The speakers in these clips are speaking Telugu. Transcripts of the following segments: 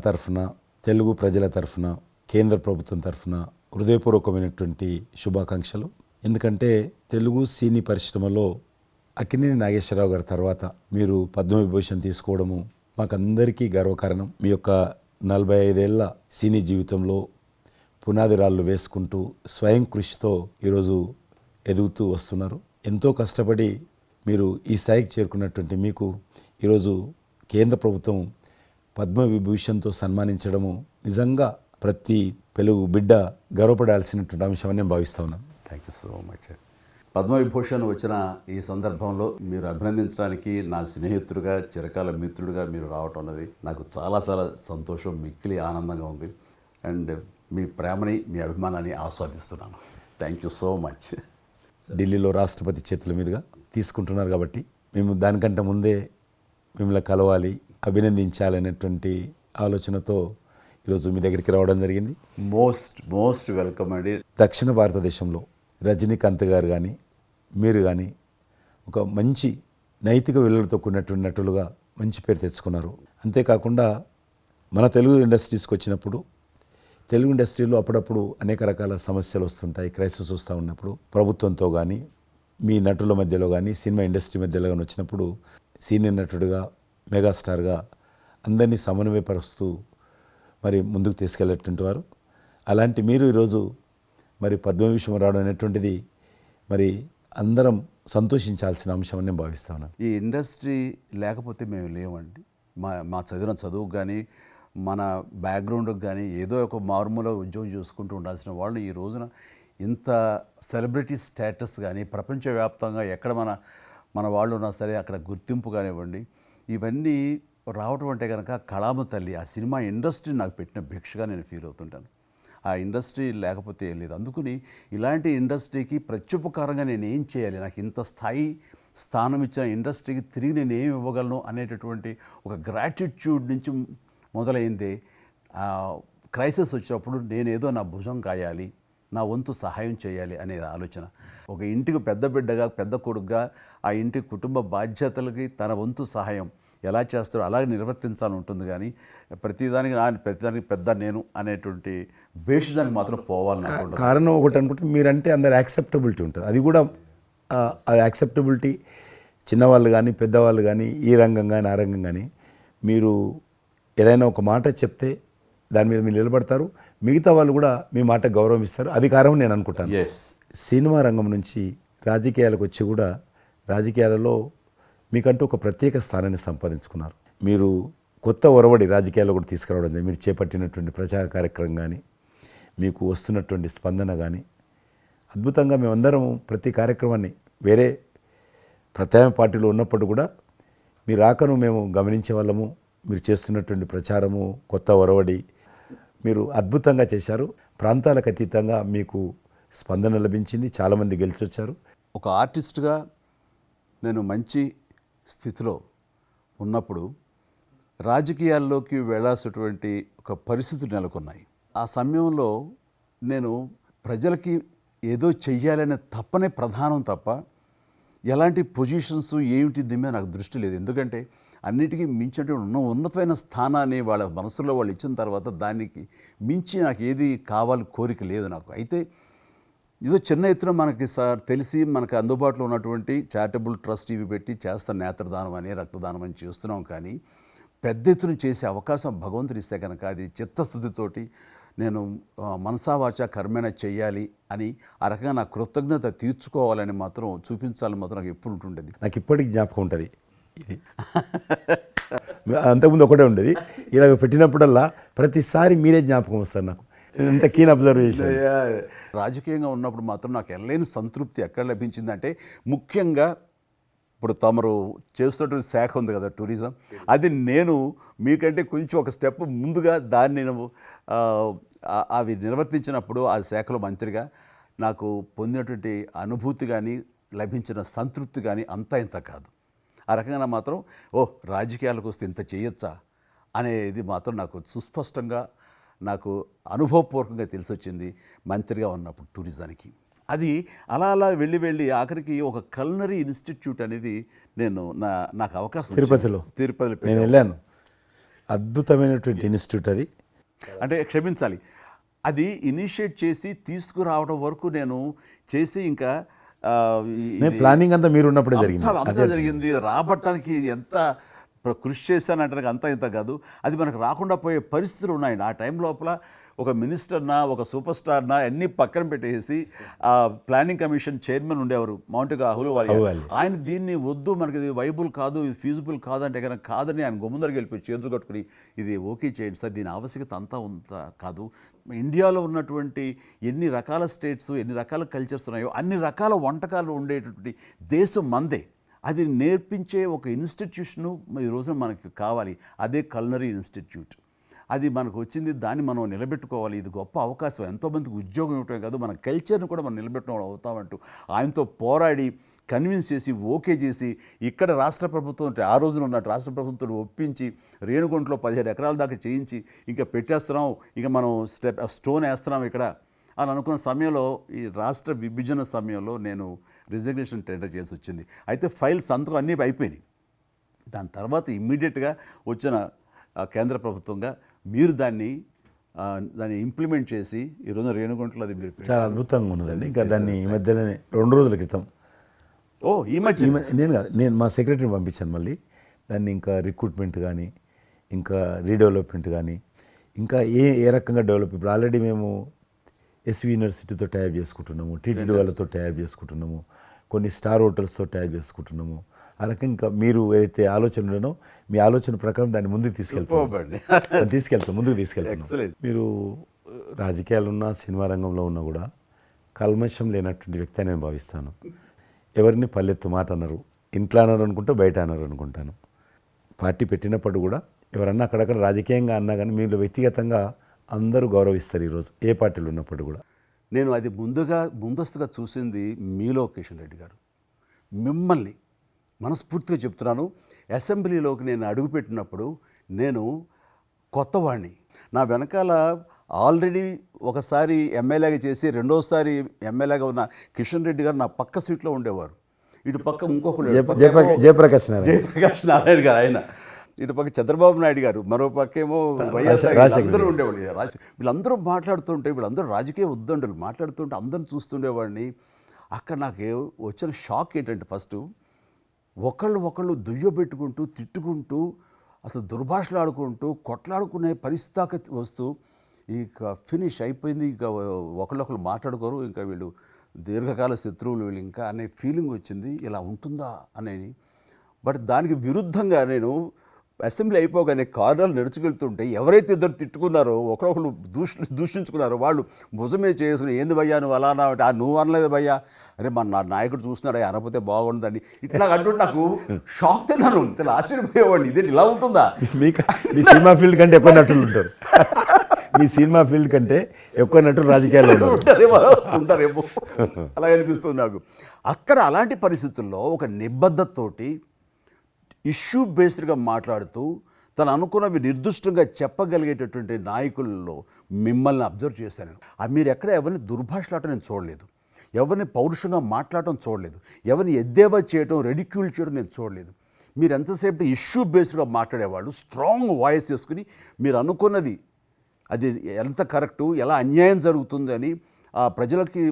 తరఫున, తెలుగు ప్రజల తరఫున, కేంద్ర ప్రభుత్వం తరఫున హృదయపూర్వకమైనటువంటి శుభాకాంక్షలు. ఎందుకంటే తెలుగు సినీ పరిశ్రమలో అక్కినేని నాగేశ్వరరావు గారి తర్వాత మీరు పద్మవిభూషణ్ తీసుకోవడము మాకందరికీ గర్వకారణం. మీ యొక్క 45 ఏళ్ల సినీ జీవితంలో పునాది రాళ్ళు వేసుకుంటూ స్వయం కృషితో ఈరోజు ఎదుగుతూ వస్తున్నారు. ఎంతో కష్టపడి మీరు ఈ స్థాయికి చేరుకున్నటువంటి మీకు ఈరోజు కేంద్ర ప్రభుత్వం పద్మవిభూషణ్తో సన్మానించడము నిజంగా ప్రతి తెలుగు బిడ్డ గర్వపడాల్సినటువంటి అంశమని నేను భావిస్తా ఉన్నాను. Thank you so much. Padma Vibhushan వచ్చిన ఈ సందర్భంలో మీరు అభినందించడానికి నా స్నేహితుడిగా, చిరకాల మిత్రుడిగా మీరు రావటం అన్నది నాకు చాలా చాలా సంతోషం, మిక్కిలి ఆనందంగా ఉంది. అండ్ మీ ప్రేమని, మీ అభిమానాన్ని ఆస్వాదిస్తున్నాను. Thank you so much. ఢిల్లీలో రాష్ట్రపతి చేతుల మీదుగా తీసుకుంటున్నారు కాబట్టి మేము దానికంటే ముందే మిమ్మల్ని కలవాలి, అభినందించాలనేటువంటి ఆలోచనతో ఈరోజు మీ దగ్గరికి రావడం జరిగింది. మోస్ట్ వెల్కమ్ అండి. దక్షిణ భారతదేశంలో రజనీకాంత్ గారు కానీ మీరు కానీ ఒక మంచి నైతిక విలువలతో కూడినటువంటి నటులుగా మంచి పేరు తెచ్చుకున్నారు. అంతేకాకుండా మన తెలుగు ఇండస్ట్రీస్కి వచ్చినప్పుడు తెలుగు ఇండస్ట్రీలో అప్పుడప్పుడు అనేక రకాల సమస్యలు వస్తుంటాయి, క్రైసిస్ వస్తూ ఉన్నప్పుడు ప్రభుత్వంతో కానీ మీ నటుల మధ్యలో కానీ సినిమా ఇండస్ట్రీ మధ్యలో కానీ వచ్చినప్పుడు సీనియర్ నటుడిగా, మెగాస్టార్గా అందరినీ సమన్వయపరుస్తూ మరి ముందుకు తీసుకెళ్ళేటువంటి వారు. అలాంటి మీరు ఈరోజు మరి పద్మవిభూషణ్ రావడం అనేటువంటిది మరి అందరం సంతోషించాల్సిన అంశం అని నేను భావిస్తాను. ఈ ఇండస్ట్రీ లేకపోతే మేము లేవండి. మా చదివిన చదువుకు కానీ, మన బ్యాక్గ్రౌండ్కి కానీ ఏదో ఒక మారుమూల ఉద్యోగం చూసుకుంటూ ఉండాల్సిన వాళ్ళు ఈ రోజున ఇంత సెలబ్రిటీ స్టేటస్ కానీ ప్రపంచవ్యాప్తంగా ఎక్కడ మన వాళ్ళు ఉన్నా సరే అక్కడ గుర్తింపు కానివ్వండి, ఇవన్నీ రావటం అంటే కనుక కళామ తల్లి, ఆ సినిమా ఇండస్ట్రీ నాకు పెట్టిన భిక్షగా నేను ఫీల్ అవుతుంటాను. ఆ ఇండస్ట్రీ లేకపోతే ఏం లేదు. అందుకని ఇలాంటి ఇండస్ట్రీకి ప్రత్యుపకారంగా నేను ఏం చేయాలి, నాకు ఇంత స్థానం ఇచ్చిన ఇండస్ట్రీకి తిరిగి నేను ఏం ఇవ్వగలను అనేటటువంటి ఒక గ్రాటిట్యూడ్ నుంచి మొదలైంది. క్రైసిస్ వచ్చినప్పుడు నేనేదో నా భుజం కాయాలి, నా వంతు సహాయం చేయాలి అనే ఆలోచన. ఒక ఇంటికి పెద్ద బిడ్డగా, పెద్ద కొడుకుగా ఆ ఇంటి కుటుంబ బాధ్యతలకి తన వంతు సహాయం ఎలా చేస్తాడో అలాగే నిర్వర్తించాలని ఉంటుంది. కానీ ప్రతిదానికి పెద్ద నేను అనేటువంటి బేషిజానికి మాత్రం పోవాలని కారణం ఒకటి అనుకుంటే మీరంటే అందరు యాక్సెప్టబిలిటీ ఉంటుంది. అది కూడా ఆ యాక్సెప్టబిలిటీ చిన్నవాళ్ళు కానీ పెద్దవాళ్ళు కానీ ఈ రంగం కానీ ఆ రంగం కానీ మీరు ఏదైనా ఒక మాట చెప్తే దాని మీద మీరు నిలబడతారు, మిగతా వాళ్ళు కూడా మీ మాట గౌరవం ఇస్తారు. అది కారణం నేను అనుకుంటాను. సినిమా రంగం నుంచి రాజకీయాలకు వచ్చి కూడా రాజకీయాలలో మీకంటూ ఒక ప్రత్యేక స్థానాన్ని సంపాదించుకున్నారు. మీరు కొత్త ఒరవడి రాజకీయాల్లో కూడా తీసుకురావడం, మీరు చేపట్టినటువంటి ప్రచార కార్యక్రమం కానీ మీకు వస్తున్నటువంటి స్పందన కానీ అద్భుతంగా. మేమందరం ప్రతి కార్యక్రమాన్ని వేరే ప్రత్యామ్నాయ పార్టీలో ఉన్నప్పుడు కూడా మీ రాకను మేము గమనించే వాళ్ళము. మీరు చేస్తున్నటువంటి ప్రచారము, కొత్త ఒరవడి మీరు అద్భుతంగా చేశారు. ప్రాంతాలకు అతీతంగా మీకు స్పందన లభించింది, చాలామంది గెలిచొచ్చారు. ఒక ఆర్టిస్ట్గా నేను మంచి స్థితిలో ఉన్నప్పుడు రాజకీయాల్లోకి వెళ్ళాల్సినటువంటి ఒక పరిస్థితులు నెలకొన్నాయి. ఆ సమయంలో నేను ప్రజలకి ఏదో చెయ్యాలనే తప్పనే ప్రధానం తప్ప ఎలాంటి పొజిషన్స్ ఏమిటి దీని మీద నాకు దృష్టి లేదు. ఎందుకంటే అన్నిటికీ మించినటువంటి ఉన్నతమైన స్థానాన్ని వాళ్ళ మనసులో వాళ్ళు ఇచ్చిన తర్వాత దానికి మించి నాకు ఏది కావాలి కోరిక లేదు నాకు. అయితే ఏదో చిన్న ఎత్తున మనకి తెలిసి మనకు అందుబాటులో ఉన్నటువంటి చారిటబుల్ ట్రస్ట్ ఇవి పెట్టి చేస్తాను, నేత్రదానం అని, రక్తదానం అని చేస్తున్నాం. కానీ పెద్ద ఎత్తున చేసే అవకాశం భగవంతుడు ఇస్తే కనుక అది చిత్తశుద్ధితోటి నేను మనసావాచ కర్మేణ చెయ్యాలి అని ఆ రకంగా నా కృతజ్ఞత తీర్చుకోవాలని మాత్రం చూపించాలని మాత్రం నాకు ఎప్పుడు ఉంటుండేది. నాకు ఇప్పటికి జ్ఞాపకం ఉంటుంది. ఇది అంతకుముందు ఒకటే ఉండేది, ఇలా పెట్టినప్పుడల్లా ప్రతిసారి మీరే జ్ఞాపకం వస్తారు నాకు. ఎంత కీన్ అబ్జర్వేషన్. రాజకీయంగా ఉన్నప్పుడు మాత్రం నాకు ఎనలేని సంతృప్తి ఎక్కడ లభించిందంటే, ముఖ్యంగా ఇప్పుడు తమరు చేస్తున్నటువంటి శాఖ ఉంది కదా టూరిజం, అది నేను మీకంటే కొంచెం ఒక స్టెప్ ముందుగా దాన్ని నేను అవి నిర్వర్తించినప్పుడు ఆ శాఖలో మంత్రిగా నాకు పొందినటువంటి అనుభూతి కానీ లభించిన సంతృప్తి కానీ అంతా ఇంత కాదు. ఆ రకంగా మాత్రం రాజకీయాలకు వస్తే ఇంత చేయొచ్చా అనేది మాత్రం నాకు సుస్పష్టంగా నాకు అనుభవపూర్వకంగా తెలిసొచ్చింది మంత్రిగా ఉన్నప్పుడు టూరిజానికి. అది అలా అలా వెళ్ళి ఆఖరికి ఒక కల్నరీ ఇన్స్టిట్యూట్ అనేది నాకు అవకాశం తిరుపతిలో నేను వెళ్ళాను. అద్భుతమైనటువంటి ఇన్స్టిట్యూట్ అది. అంటే క్షమించాలి, అది ఇనిషియేట్ చేసి తీసుకురావడం వరకు నేను చేసి ఇంకా నేను ప్లానింగ్ అంతా మీరు ఉన్నప్పుడే జరిగింది. అంతా జరిగింది. రాబట్టడానికి ఎంత కృషి చేశానంటే అంతా ఇంత కాదు, అది మనకు రాకుండా పోయే పరిస్థితులు ఉన్నాయండి. ఆ టైం లోపల ఒక మినిస్టర్నా ఒక సూపర్ స్టార్నా అన్నీ పక్కన పెట్టేసి ఆ ప్లానింగ్ కమిషన్ చైర్మన్ ఉండేవారు మౌంటిగా అహ్లూవాలియా. ఆయన దీన్ని వద్దు, మనకి ఇది వైబుల్ కాదు, ఇది ఫీజిబుల్ కాదు అంటే కనుక కాదని ఆయన గుమ్మందరికి వెళ్ళిపోయి చేతులు కట్టుకుని ఇది ఓకే చేయండి సార్, దీని ఆవశ్యకత అంతా కాదు. ఇండియాలో ఉన్నటువంటి ఎన్ని రకాల స్టేట్స్, ఎన్ని రకాల కల్చర్స్ ఉన్నాయో అన్ని రకాల వంటకాలు ఉండేటటువంటి దేశం మందే. అది నేర్పించే ఒక ఇన్స్టిట్యూషను ఈ రోజున మనకి కావాలి. అదే కల్నరీ ఇన్స్టిట్యూట్. అది మనకు వచ్చింది, దాన్ని మనం నిలబెట్టుకోవాలి. ఇది గొప్ప అవకాశం, ఎంతోమందికి ఉద్యోగం ఇవ్వటమే కాదు మన కల్చర్ని కూడా మనం నిలబెట్టడం అవుతామంటూ ఆయనతో పోరాడి కన్విన్స్ చేసి ఓకే చేసి ఇక్కడ రాష్ట్ర ప్రభుత్వం ఆ రోజున ఉన్నట్టు రాష్ట్ర ప్రభుత్వం ఒప్పించి రేణుగుంటలో 15 ఎకరాల దాకా చేయించి ఇంకా పెట్టేస్తున్నాం, ఇంకా మనం స్టోన్ వేస్తున్నాం ఇక్కడ అని అనుకున్న సమయంలో ఈ రాష్ట్ర విభజన సమయంలో నేను రిజిగ్నేషన్ టెండర్ చేసి వచ్చింది. అయితే ఫైల్స్ సంతకం అన్నీ అయిపోయినాయి. దాని తర్వాత ఇమ్మీడియట్గా వచ్చిన కేంద్ర ప్రభుత్వంగా మీరు దాన్ని ఇంప్లిమెంట్ చేసి ఈరోజు రేణుగుంటలో అది మీరు చాలా అద్భుతంగా ఉన్నదండి. ఇంకా దాన్ని ఈ మధ్యలోనే 2 రోజుల క్రితం ఈ మధ్య నేను మా సెక్రటరీని పంపించాను. మళ్ళీ దాన్ని ఇంకా రిక్రూట్మెంట్ కానీ ఇంకా రీడెవలప్మెంట్ కానీ ఇంకా ఏ రకంగా డెవలప్. ఇప్పుడు ఆల్రెడీ మేము ఎస్వి యూనివర్సిటీతో టైప్ చేసుకుంటున్నాము, టీటీడీ వాళ్ళతో టైప్ చేసుకుంటున్నాము, కొన్ని స్టార్ హోటల్స్తో టైప్ చేసుకుంటున్నాము. ఆ రకంగా ఇంకా మీరు ఏదైతే ఆలోచన ఉండనో మీ ఆలోచన ప్రకారం దాన్ని ముందుకు ముందుకు తీసుకెళ్తాం. మీరు రాజకీయాలు ఉన్నా సినిమా రంగంలో ఉన్నా కూడా కల్మషం లేనటువంటి వ్యక్తి అని నేను భావిస్తాను. ఎవరిని పల్లెత్తు మాట అన్నారు, ఇంట్లో అన్నారు అనుకుంటే బయట అన్నారు అనుకుంటాను. పార్టీ పెట్టినప్పుడు కూడా ఎవరన్నా అక్కడక్కడ రాజకీయంగా అన్నా కానీ మీరు వ్యక్తిగతంగా అందరూ గౌరవిస్తారు ఈరోజు ఏ పార్టీలు ఉన్నప్పుడు కూడా. నేను అది ముందస్తుగా చూసింది మీలో కిషన్ రెడ్డి గారు. మిమ్మల్ని మనస్ఫూర్తిగా చెప్తున్నాను, అసెంబ్లీలోకి నేను అడుగుపెట్టినప్పుడు నేను కొత్తవాడిని. నా వెనకాల ఆల్రెడీ ఒకసారి ఎమ్మెల్యేగా చేసి రెండోసారి ఎమ్మెల్యేగా ఉన్న కిషన్ రెడ్డి గారు నా పక్క సీట్లో ఉండేవారు. ఇటు పక్క ఇంకొకరు జయప్రకాష్ నారాయణ గారు, ఆయన ఇటు పక్క చంద్రబాబు నాయుడు గారు, మరో పక్కేమో వైఎస్ఆర్ అందరూ ఉండేవాళ్ళు. వీళ్ళందరూ మాట్లాడుతుంటే, వీళ్ళందరూ రాజకీయ ఉద్దండులు మాట్లాడుతుంటే అందరిని చూస్తుండేవాడిని. అక్కడ నాకు వచ్చిన షాక్ ఏంటంటే ఫస్ట్ ఒకళ్ళు దుయ్యబెట్టుకుంటూ తిట్టుకుంటూ అసలు దుర్భాషలు ఆడుకుంటూ కొట్లాడుకునే పరిస్థితి వస్తూ ఇక ఫినిష్ అయిపోయింది, ఇక ఒకళ్ళొకళ్ళు మాట్లాడుకోరు, ఇంకా వీళ్ళు దీర్ఘకాల శత్రువులు వీళ్ళు ఇంకా అనే ఫీలింగ్ వచ్చింది. ఇలా ఉంటుందా అనేది. బట్ దానికి విరుద్ధంగా నేను అసెంబ్లీ అయిపోగానే కారులో నడుచుకెళ్తుంటే ఎవరైతే ఇద్దరు తిట్టుకున్నారో ఒకరొకరు దూషించుకున్నారో వాళ్ళు భుజమే చేసుకుని ఏంది భయ్యా నువ్వు అలా అన్నా, నువ్వు అనలేదు భయ్యా, అరే నా నాయకుడు చూస్తున్నాడు అనకపోతే బాగుండదని ఇట్లా అంటుంటే నాకు షాక్ తిన్నాను. చాలా ఆశ్చర్యపోయేవాడిని, ఇదే ఇలా ఉంటుందా. మీ సినిమా ఫీల్డ్ కంటే ఎక్కువ నటులు ఉంటారు, మీ సినిమా ఫీల్డ్ కంటే ఎక్కువ నటులు రాజకీయాల్లో ఉంటారేమో అలా అనిపిస్తుంది నాకు. అక్కడ అలాంటి పరిస్థితుల్లో ఒక నిబద్ధతతోటి ఇష్యూ బేస్డ్గా మాట్లాడుతూ తను అనుకున్నవి నిర్దిష్టంగా చెప్పగలిగేటటువంటి నాయకుల్లో మిమ్మల్ని అబ్జర్వ్ చేశాను. మీరు ఎక్కడ ఎవరిని దుర్భాషలాటం నేను చూడలేదు, ఎవరిని పౌరుషంగా మాట్లాడటం చూడలేదు, ఎవరిని ఎద్దేవా చేయడం రెడిక్యూల్ చేయడం నేను చూడలేదు. మీరు ఎంతసేపు ఇష్యూ బేస్డ్గా మాట్లాడేవాళ్ళు, స్ట్రాంగ్ వాయిస్ చేసుకుని మీరు అనుకున్నది అది ఎంత కరెక్టు, ఎలా అన్యాయం జరుగుతుంది అని ఆ ప్రజలకి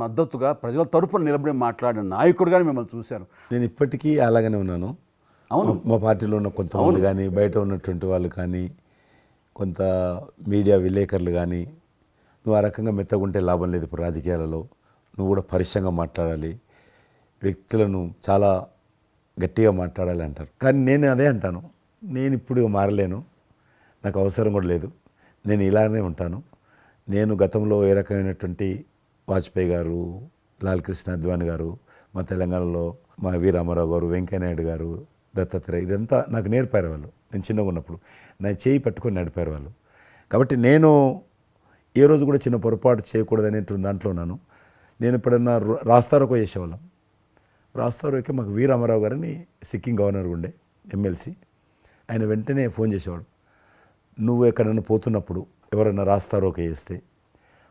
మద్దతుగా ప్రజల తరపున నిలబడి మాట్లాడిన నాయకుడుగానే మిమ్మల్ని చూశాను. నేను ఇప్పటికీ అలాగనే ఉన్నాను. అవును, మా పార్టీలో ఉన్న కొంతమంది కానీ బయట ఉన్నటువంటి వాళ్ళు కానీ కొంత మీడియా విలేకరులు కానీ నువ్వు ఆ రకంగా మెత్తగుంటే లాభం లేదు, ఇప్పుడు రాజకీయాలలో నువ్వు కూడా పరుషంగా మాట్లాడాలి, వ్యక్తులను చాలా గట్టిగా మాట్లాడాలి అంటారు. కానీ నేను అదే అంటాను, నేను ఇప్పుడు మారలేను, నాకు అవసరం కూడా లేదు, నేను ఇలానే ఉంటాను. నేను గతంలో ఏ రకమైనటువంటి వాజ్పేయి గారు, లాల్ కృష్ణ అద్వానీ గారు, మా తెలంగాణలో మా వి రామారావు గారు, వెంకయ్యనాయుడు గారు, దత్తాత్రేయ, ఇదంతా నాకు నేర్పారు వాళ్ళు. నేను చిన్నగా ఉన్నప్పుడు నా చేయి పట్టుకొని నడిపారు వాళ్ళు. కాబట్టి నేను ఏ రోజు కూడా చిన్న పొరపాటు చేయకూడదనేటువంటి దాంట్లో ఉన్నాను. నేను ఎప్పుడన్నా రాస్తారోకో చేసేవాళ్ళం. రాస్తారోకే మాకు వి రామారావు గారని సిక్కిం గవర్నర్ ఉండే ఎమ్మెల్సీ, ఆయన వెంటనే ఫోన్ చేసేవాడు. నువ్వు ఎక్కడన్నా పోతున్నప్పుడు ఎవరైనా రాస్తారోకే చేస్తే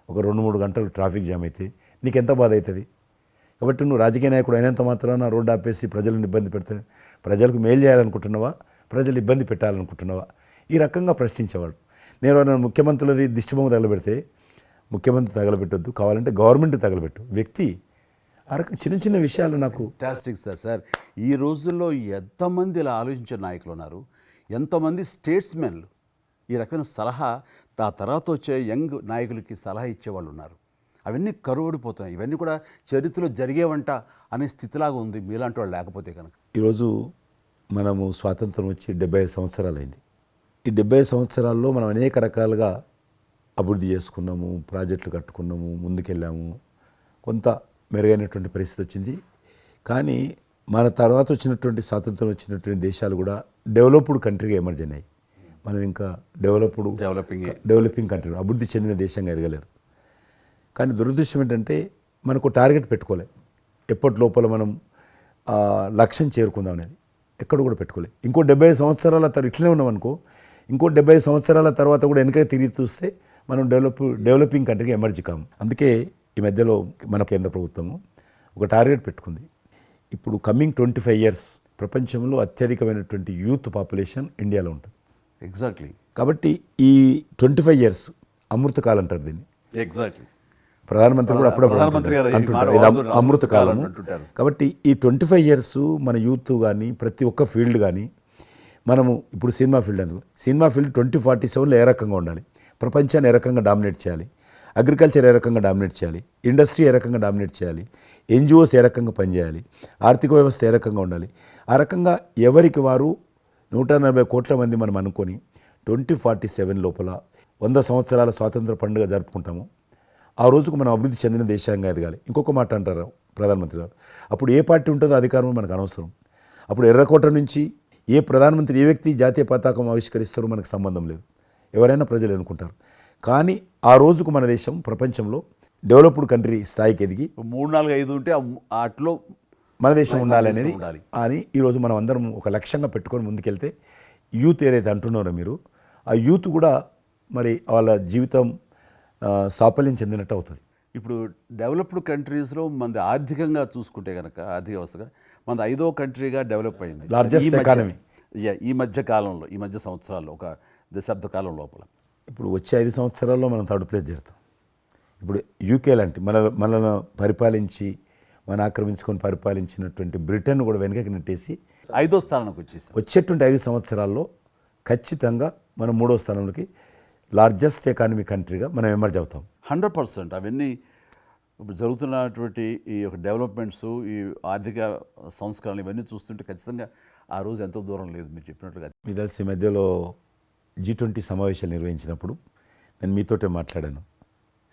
ఒక 2-3 గంటలు ట్రాఫిక్ జామ్ అయితే నీకెంత బాధ అవుతుంది. కాబట్టి నువ్వు రాజకీయ నాయకుడు అయినంత మాత్రాన రోడ్డు ఆపేసి ప్రజలను ఇబ్బంది పెడితే ప్రజలకు మేలు చేయాలనుకుంటున్నావా, ప్రజలు ఇబ్బంది పెట్టాలనుకుంటున్నావా, ఈ రకంగా ప్రశ్నించేవాడు. నేను ఎవరైనా ముఖ్యమంత్రులది దిష్టిబొమ్మ తగలబెడితే ముఖ్యమంత్రి తగలబెట్టొద్దు, కావాలంటే గవర్నమెంట్ తగలబెట్టు, వ్యక్తి ఆ రకం చిన్న చిన్న విషయాలు నాకు ఫ్యాంటాస్టిక్ సార్. ఈ రోజుల్లో ఎంతమంది ఇలా ఆలోచించే నాయకులు ఉన్నారు, ఎంతమంది స్టేట్స్మెన్లు ఈ రకమైన సలహా ఆ తర్వాత వచ్చే యంగ్ నాయకులకి సలహా ఇచ్చేవాళ్ళు ఉన్నారు. అవన్నీ కరువడిపోతున్నాయి. ఇవన్నీ కూడా చరిత్రలో జరిగేవంట అనే స్థితిలాగా ఉంది మీలాంటి వాళ్ళు లేకపోతే కనుక. ఈరోజు మనము స్వాతంత్రం వచ్చి 75 సంవత్సరాలైంది. ఈ 75 సంవత్సరాల్లో మనం అనేక రకాలుగా అభివృద్ధి చేసుకున్నాము, ప్రాజెక్టులు కట్టుకున్నాము, ముందుకెళ్ళాము, కొంత మెరుగైనటువంటి పరిస్థితి వచ్చింది. కానీ మన తర్వాత వచ్చినటువంటి స్వాతంత్రం వచ్చినటువంటి దేశాలు కూడా డెవలప్డ్ కంట్రీగా ఎమర్జ్ అయినాయి. మనం ఇంకా డెవలపింగ్ కంట్రీ, అభివృద్ధి చెందిన దేశంగా ఎదగలేదు. కానీ దురదృష్టం ఏంటంటే మనకు టార్గెట్ పెట్టుకోలే, ఎప్పటి లోపల మనం లక్ష్యం చేరుకుందాం అనేది ఎక్కడ కూడా పెట్టుకోలేదు. ఇంకో 75 సంవత్సరాల తర్వాత ఇట్లనే ఉన్నాం అనుకో, ఇంకో 75 సంవత్సరాల తర్వాత కూడా వెనక తిరిగి చూస్తే మనం డెవలపింగ్ కంట్రీగా ఎమర్జ్ కాము. అందుకే ఈ మధ్యలో మన కేంద్ర ప్రభుత్వము ఒక టార్గెట్ పెట్టుకుంది. ఇప్పుడు కమింగ్ 25 years ప్రపంచంలో అత్యధికమైనటువంటి యూత్ పాపులేషన్ ఇండియాలో ఉంటుంది. ఎగ్జాక్ట్లీ. కాబట్టి ఈ 25 years అమృతకాలం అంటారు దీన్ని. ఎగ్జాక్ట్లీ. ప్రధానమంత్రి కూడా అప్పుడప్పుడు అంటుంటారు ఇది అమృతకాలము. కాబట్టి ఈ 25 years మన యూత్ కానీ ప్రతి ఒక్క ఫీల్డ్ కానీ మనము ఇప్పుడు సినిమా ఫీల్డ్ అందుకు సినిమా ఫీల్డ్ 2047లో ఏ రకంగా ఉండాలి, ప్రపంచాన్ని ఏ రకంగా డామినేట్ చేయాలి, అగ్రికల్చర్ ఏ రకంగా డామినేట్ చేయాలి, ఇండస్ట్రీ ఏ రకంగా డామినేట్ చేయాలి, ఎన్జిఓస్ ఏ రకంగా పనిచేయాలి, ఆర్థిక వ్యవస్థ ఏ రకంగా ఉండాలి, ఆ రకంగా ఎవరికి వారు 140 కోట్ల మంది మనం అనుకొని 2047 లోపల 100 సంవత్సరాల స్వాతంత్ర పండుగ జరుపుకుంటాము. ఆ రోజుకు మనం అభివృద్ధి చెందిన దేశంగా ఎదగాలి. ఇంకొక మాట అంటారు ప్రధానమంత్రి గారు, అప్పుడు ఏ పార్టీ ఉంటుందో అధికారం మనకు అనవసరం. అప్పుడు ఎర్రకోట నుంచి ఏ ప్రధానమంత్రి ఏ వ్యక్తి జాతీయ పతాకం ఆవిష్కరిస్తారో మనకు సంబంధం లేదు, ఎవరైనా ప్రజలు అనుకుంటారు. కానీ ఆ రోజుకు మన దేశం ప్రపంచంలో డెవలప్డ్ కంట్రీ స్థాయికి ఎదిగి 3, 4, 5 ఉంటే అట్లో మన దేశం ఉండాలి అనేది అని ఈరోజు మనం అందరం ఒక లక్ష్యంగా పెట్టుకొని ముందుకెళ్తే యూత్ ఏదైతే అంటున్నారో మీరు, ఆ యూత్ కూడా మరి వాళ్ళ జీవితం సాఫల్యం చెందినట్టు అవుతుంది. ఇప్పుడు డెవలప్డ్ కంట్రీస్లో మనది ఆర్థికంగా చూసుకుంటే కనుక ఆర్థిక వ్యవస్థగా మనది 5వ కంట్రీగా డెవలప్ అయింది. లార్జెస్ట్ ఎకానమీ ఈ మధ్య కాలంలో, ఈ మధ్య సంవత్సరాల్లో, ఒక దశాబ్ద కాలం లోపల. ఇప్పుడు వచ్చే 5 సంవత్సరాల్లో మనం థర్డ్ ప్లేస్ చేరుతాం. ఇప్పుడు యూకే లాంటి మనల్ని పరిపాలించి మన ఆక్రమించుకొని పరిపాలించినటువంటి బ్రిటన్ కూడా వెనకకి నెట్టేసి 5వ స్థానానికి వచ్చేసి వచ్చేటువంటి 5 సంవత్సరాల్లో ఖచ్చితంగా మనం 3వ స్థానంలోకి లార్జెస్ట్ ఎకానమీ కంట్రీగా మనం ఎమర్జ్ అవుతాం. 100%. అవన్నీ ఇప్పుడు జరుగుతున్నటువంటి ఈ యొక్క డెవలప్మెంట్స్, ఈ ఆర్థిక సంస్కరణలు ఇవన్నీ చూస్తుంటే ఖచ్చితంగా ఆ రోజు ఎంతో దూరం లేదు మీరు చెప్పినట్లుగా. మీ తెలిసి మధ్యలో G20 సమావేశాలు నిర్వహించినప్పుడు నేను మీతోటే మాట్లాడాను.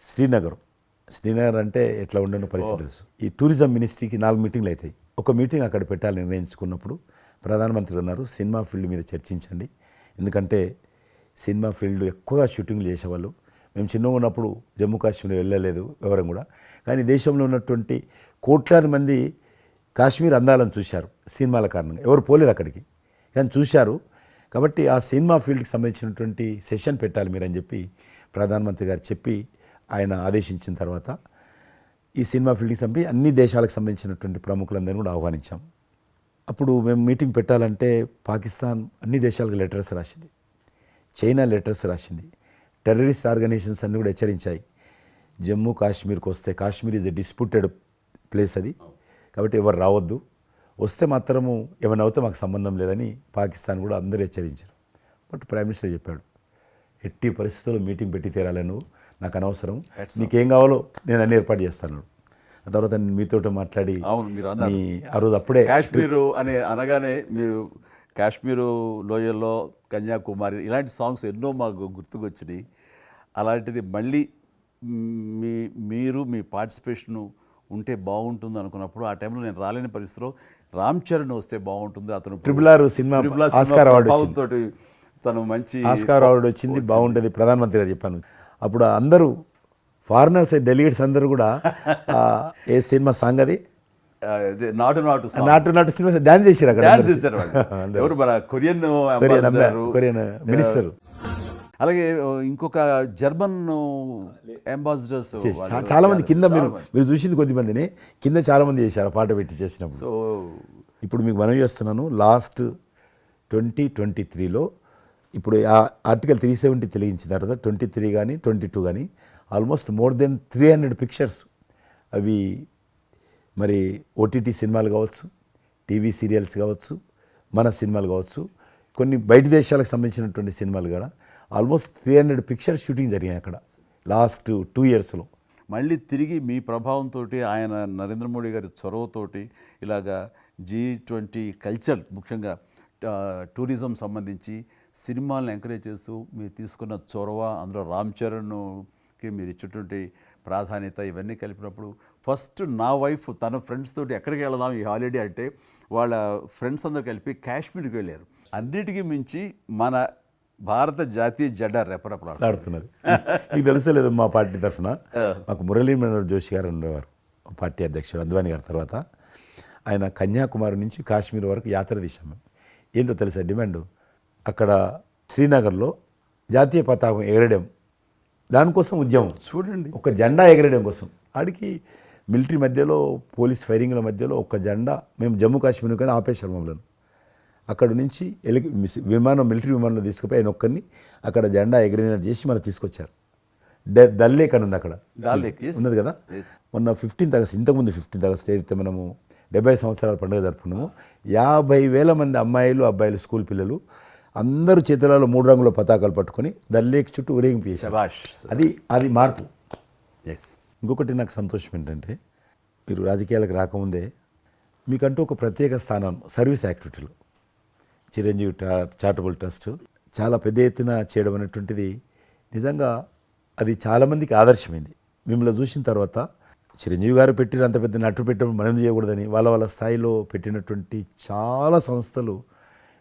శ్రీనగర్ అంటే ఎట్లా ఉండను పరిస్థితి తెలుసు. ఈ టూరిజం మినిస్ట్రీకి 4 మీటింగ్లు అవుతాయి. ఒక మీటింగ్ అక్కడ పెట్టాలని నిర్ణయించుకున్నప్పుడు ప్రధానమంత్రి అన్నారు, సినిమా ఫీల్డ్ మీద చర్చించండి, ఎందుకంటే సినిమా ఫీల్డ్ ఎక్కువగా షూటింగ్లు చేసేవాళ్ళు. మేము చిన్నగా ఉన్నప్పుడు జమ్మూ కాశ్మీర్ వెళ్ళలేదు ఎవరం కూడా, కానీ దేశంలో ఉన్నటువంటి కోట్లాది మంది కాశ్మీర్ అందాలను చూశారు సినిమాల కారణంగా. ఎవరు పోలేదు అక్కడికి, కానీ చూశారు. కాబట్టి ఆ సినిమా ఫీల్డ్కి సంబంధించినటువంటి సెషన్ పెట్టాలి మీరు అని చెప్పి ప్రధానమంత్రి గారు చెప్పి ఆయన ఆదేశించిన తర్వాత ఈ సినిమా ఫీల్డ్కి సంబంధించి అన్ని దేశాలకు సంబంధించినటువంటి ప్రముఖులందరినీ కూడా ఆహ్వానించాం. అప్పుడు మేము మీటింగ్ పెట్టాలంటే పాకిస్తాన్ అన్ని దేశాలకు లెటర్స్ రాసింది, చైనా లెటర్స్ రాసింది, టెర్రరిస్ట్ ఆర్గనైజేషన్స్ అన్నీ కూడా హెచ్చరించాయి. జమ్మూ కాశ్మీర్కి వస్తే, Kashmir is a disputed place అది, కాబట్టి ఎవరు రావద్దు, వస్తే మాత్రము ఏమైనా అవుతే మాకు సంబంధం లేదని పాకిస్తాన్ కూడా అందరూ హెచ్చరించారు. బట్ ప్రైమ్ మినిస్టర్ చెప్పాడు, ఎట్టి పరిస్థితుల్లో మీటింగ్ పెట్టి తీరాలి, నువ్వు నాకు అనవసరం, నీకేం కావాలో నేను అన్ని ఏర్పాటు చేస్తాను. ఆ తర్వాత నేను మీతో మాట్లాడి ఆ రోజు అప్పుడే కాశ్మీరు అనగానే మీరు కాశ్మీరు లోయల్లో కన్యాకుమారి ఇలాంటి సాంగ్స్ ఎన్నో మాకు గుర్తుకొచ్చినాయి. అలాంటిది మళ్ళీ మీరు మీ పార్టిసిపేషను ఉంటే బాగుంటుంది అనుకున్నప్పుడు ఆ టైంలో నేను రాలేని పరిస్థితిలో రామ్ చరణ్ వస్తే బాగుంటుంది, అతను RRR సినిమా ఆస్కార్ అవార్డు తోటి తను మంచి ఆస్కార్ అవార్డు వచ్చింది, బాగుంటుంది ప్రధానమంత్రి గారు చెప్పాను. అప్పుడు అందరూ ఫారినర్స్ డెలిగేట్స్ అందరూ కూడా ఏ సినిమా సాంగ్ అది నాటు సినిమా డాన్స్ చేశారు అక్కడ, డాన్స్ చేశారు. ఎవరు మన కొరియన్ మినిస్టర్, అలాగే ఇంకొక జర్మన్ అంబాసిడర్స్ చాలా మంది కింద మీరు చూసింది కొద్దిమందిని కింద చాలా మంది చేశారు పాట పెట్టి చేసినప్పుడు. సో ఇప్పుడు మీకు మనవి చేస్తున్నాను, లాస్ట్ 2023లో ఇప్పుడు ఆ ఆర్టికల్ 370 తెలిగించిన తర్వాత 23 కానీ 22 కానీ ఆల్మోస్ట్ మోర్ దెన్ 300 పిక్చర్స్ అవి మరి ఓటీటీ సినిమాలు కావచ్చు, టీవీ సీరియల్స్ కావచ్చు, మన సినిమాలు కావచ్చు, కొన్ని బయట దేశాలకు సంబంధించినటువంటి సినిమాలు కూడా ఆల్మోస్ట్ 300 పిక్చర్స్ షూటింగ్ జరిగాయి అక్కడ లాస్ట్ 2 ఇయర్స్లో. మళ్ళీ తిరిగి మీ ప్రభావంతో ఆయన నరేంద్ర మోడీ గారి చొరవతోటి ఇలాగా G20 కల్చర్ ముఖ్యంగా టూరిజం సంబంధించి సినిమాలను ఎంకరేజ్ చేస్తూ మీరు తీసుకున్న చొరవ, అందులో రామ్ చరణ్కి మీరు ఇచ్చేటువంటి ప్రాధాన్యత ఇవన్నీ కలిపినప్పుడు ఫస్ట్ నా వైఫ్ తన ఫ్రెండ్స్ తోటి ఎక్కడికి వెళదాం ఈ హాలిడే అంటే వాళ్ళ ఫ్రెండ్స్ అందరూ కలిపి కాశ్మీర్కి వెళ్ళారు. అన్నిటికీ మించి మన భారత జాతీయ జెండా ఆడుతున్నది. మీకు తెలుసలేదు, మా పార్టీ తరఫున మాకు మురళీ మనోహర్ జోషి గారు ఉండేవారు, పార్టీ అధ్యక్షుడు అద్వానీ గారి తర్వాత. ఆయన కన్యాకుమారి నుంచి కాశ్మీర్ వరకు యాత్ర తీశాం మేము. ఏంటో తెలుసా డిమాండ్, అక్కడ శ్రీనగర్లో జాతీయ పతాకం ఎగరడం, దానికోసం ఉద్యమం చూడండి, ఒక జెండా ఎగరడం కోసం. ఆడికి మిలిటరీ మధ్యలో పోలీస్ ఫైరింగ్ల మధ్యలో ఒక జెండా, మేము జమ్మూ కాశ్మీర్ కానీ ఆపేశారు మమ్మల్ని. అక్కడ నుంచి మిలిటరీ విమానంలో తీసుకుపోయి ఆయన ఒక్కరిని అక్కడ జెండా ఎగిరినట్టు చేసి మనం తీసుకొచ్చారు. దల్ లేక్ అని ఉంది అక్కడ, ఉన్నది కదా. మొన్న 15th ఆగస్ట్, ఇంతకుముందు 15th ఆగస్ట్ ఏదైతే మనము 70 సంవత్సరాల పండుగ జరుపుకున్నాము, 50,000 మంది అమ్మాయిలు అబ్బాయిలు స్కూల్ పిల్లలు అందరూ చేతులలో 3 రంగుల పతాకాలు పట్టుకొని దల్ లేక్ చుట్టూ ఊరేగింపు చేశారు. అది మార్పు. ఇంకొకటి నాకు సంతోషం ఏంటంటే, మీరు రాజకీయాలకు రాకముందే మీకంటూ ఒక ప్రత్యేక స్థానం సర్వీస్ యాక్టివిటీలో చిరంజీవి చారిటబుల్ ట్రస్ట్ చాలా పెద్ద ఎత్తున చేయడం అనేటువంటిది నిజంగా అది చాలామందికి ఆదర్శమైంది. మిమ్మల్ని చూసిన తర్వాత చిరంజీవి గారు పెట్టిన అంత పెద్ద నటు పెట్టినప్పుడు మనం చేయకూడదని వాళ్ళ స్థాయిలో పెట్టినటువంటి చాలా సంస్థలు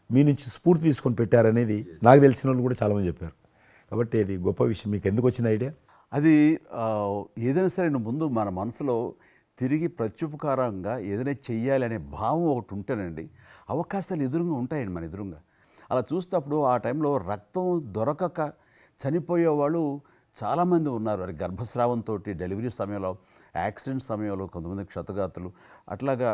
మీ నుంచి స్ఫూర్తి తీసుకొని పెట్టారనేది నాకు తెలిసిన వాళ్ళు కూడా చాలామంది చెప్పారు. కాబట్టి అది గొప్ప విషయం. మీకు ఎందుకు వచ్చిన ఐడియా? అది ఏదైనా సరే ముందు మన మనసులో తిరిగి ప్రత్యుపకారంగా ఏదైనా చెయ్యాలి అనే భావం ఒకటి ఉంటేనండి అవకాశాలు ఎదురుగా ఉంటాయండి మన ఎదురుగా. అలా చూసేటప్పుడు ఆ టైంలో రక్తం దొరకక చనిపోయే వాళ్ళు చాలామంది ఉన్నారు. అది గర్భస్రావంతో, డెలివరీ సమయంలో, యాక్సిడెంట్ సమయంలో కొంతమంది క్షతగాతులు, అట్లాగా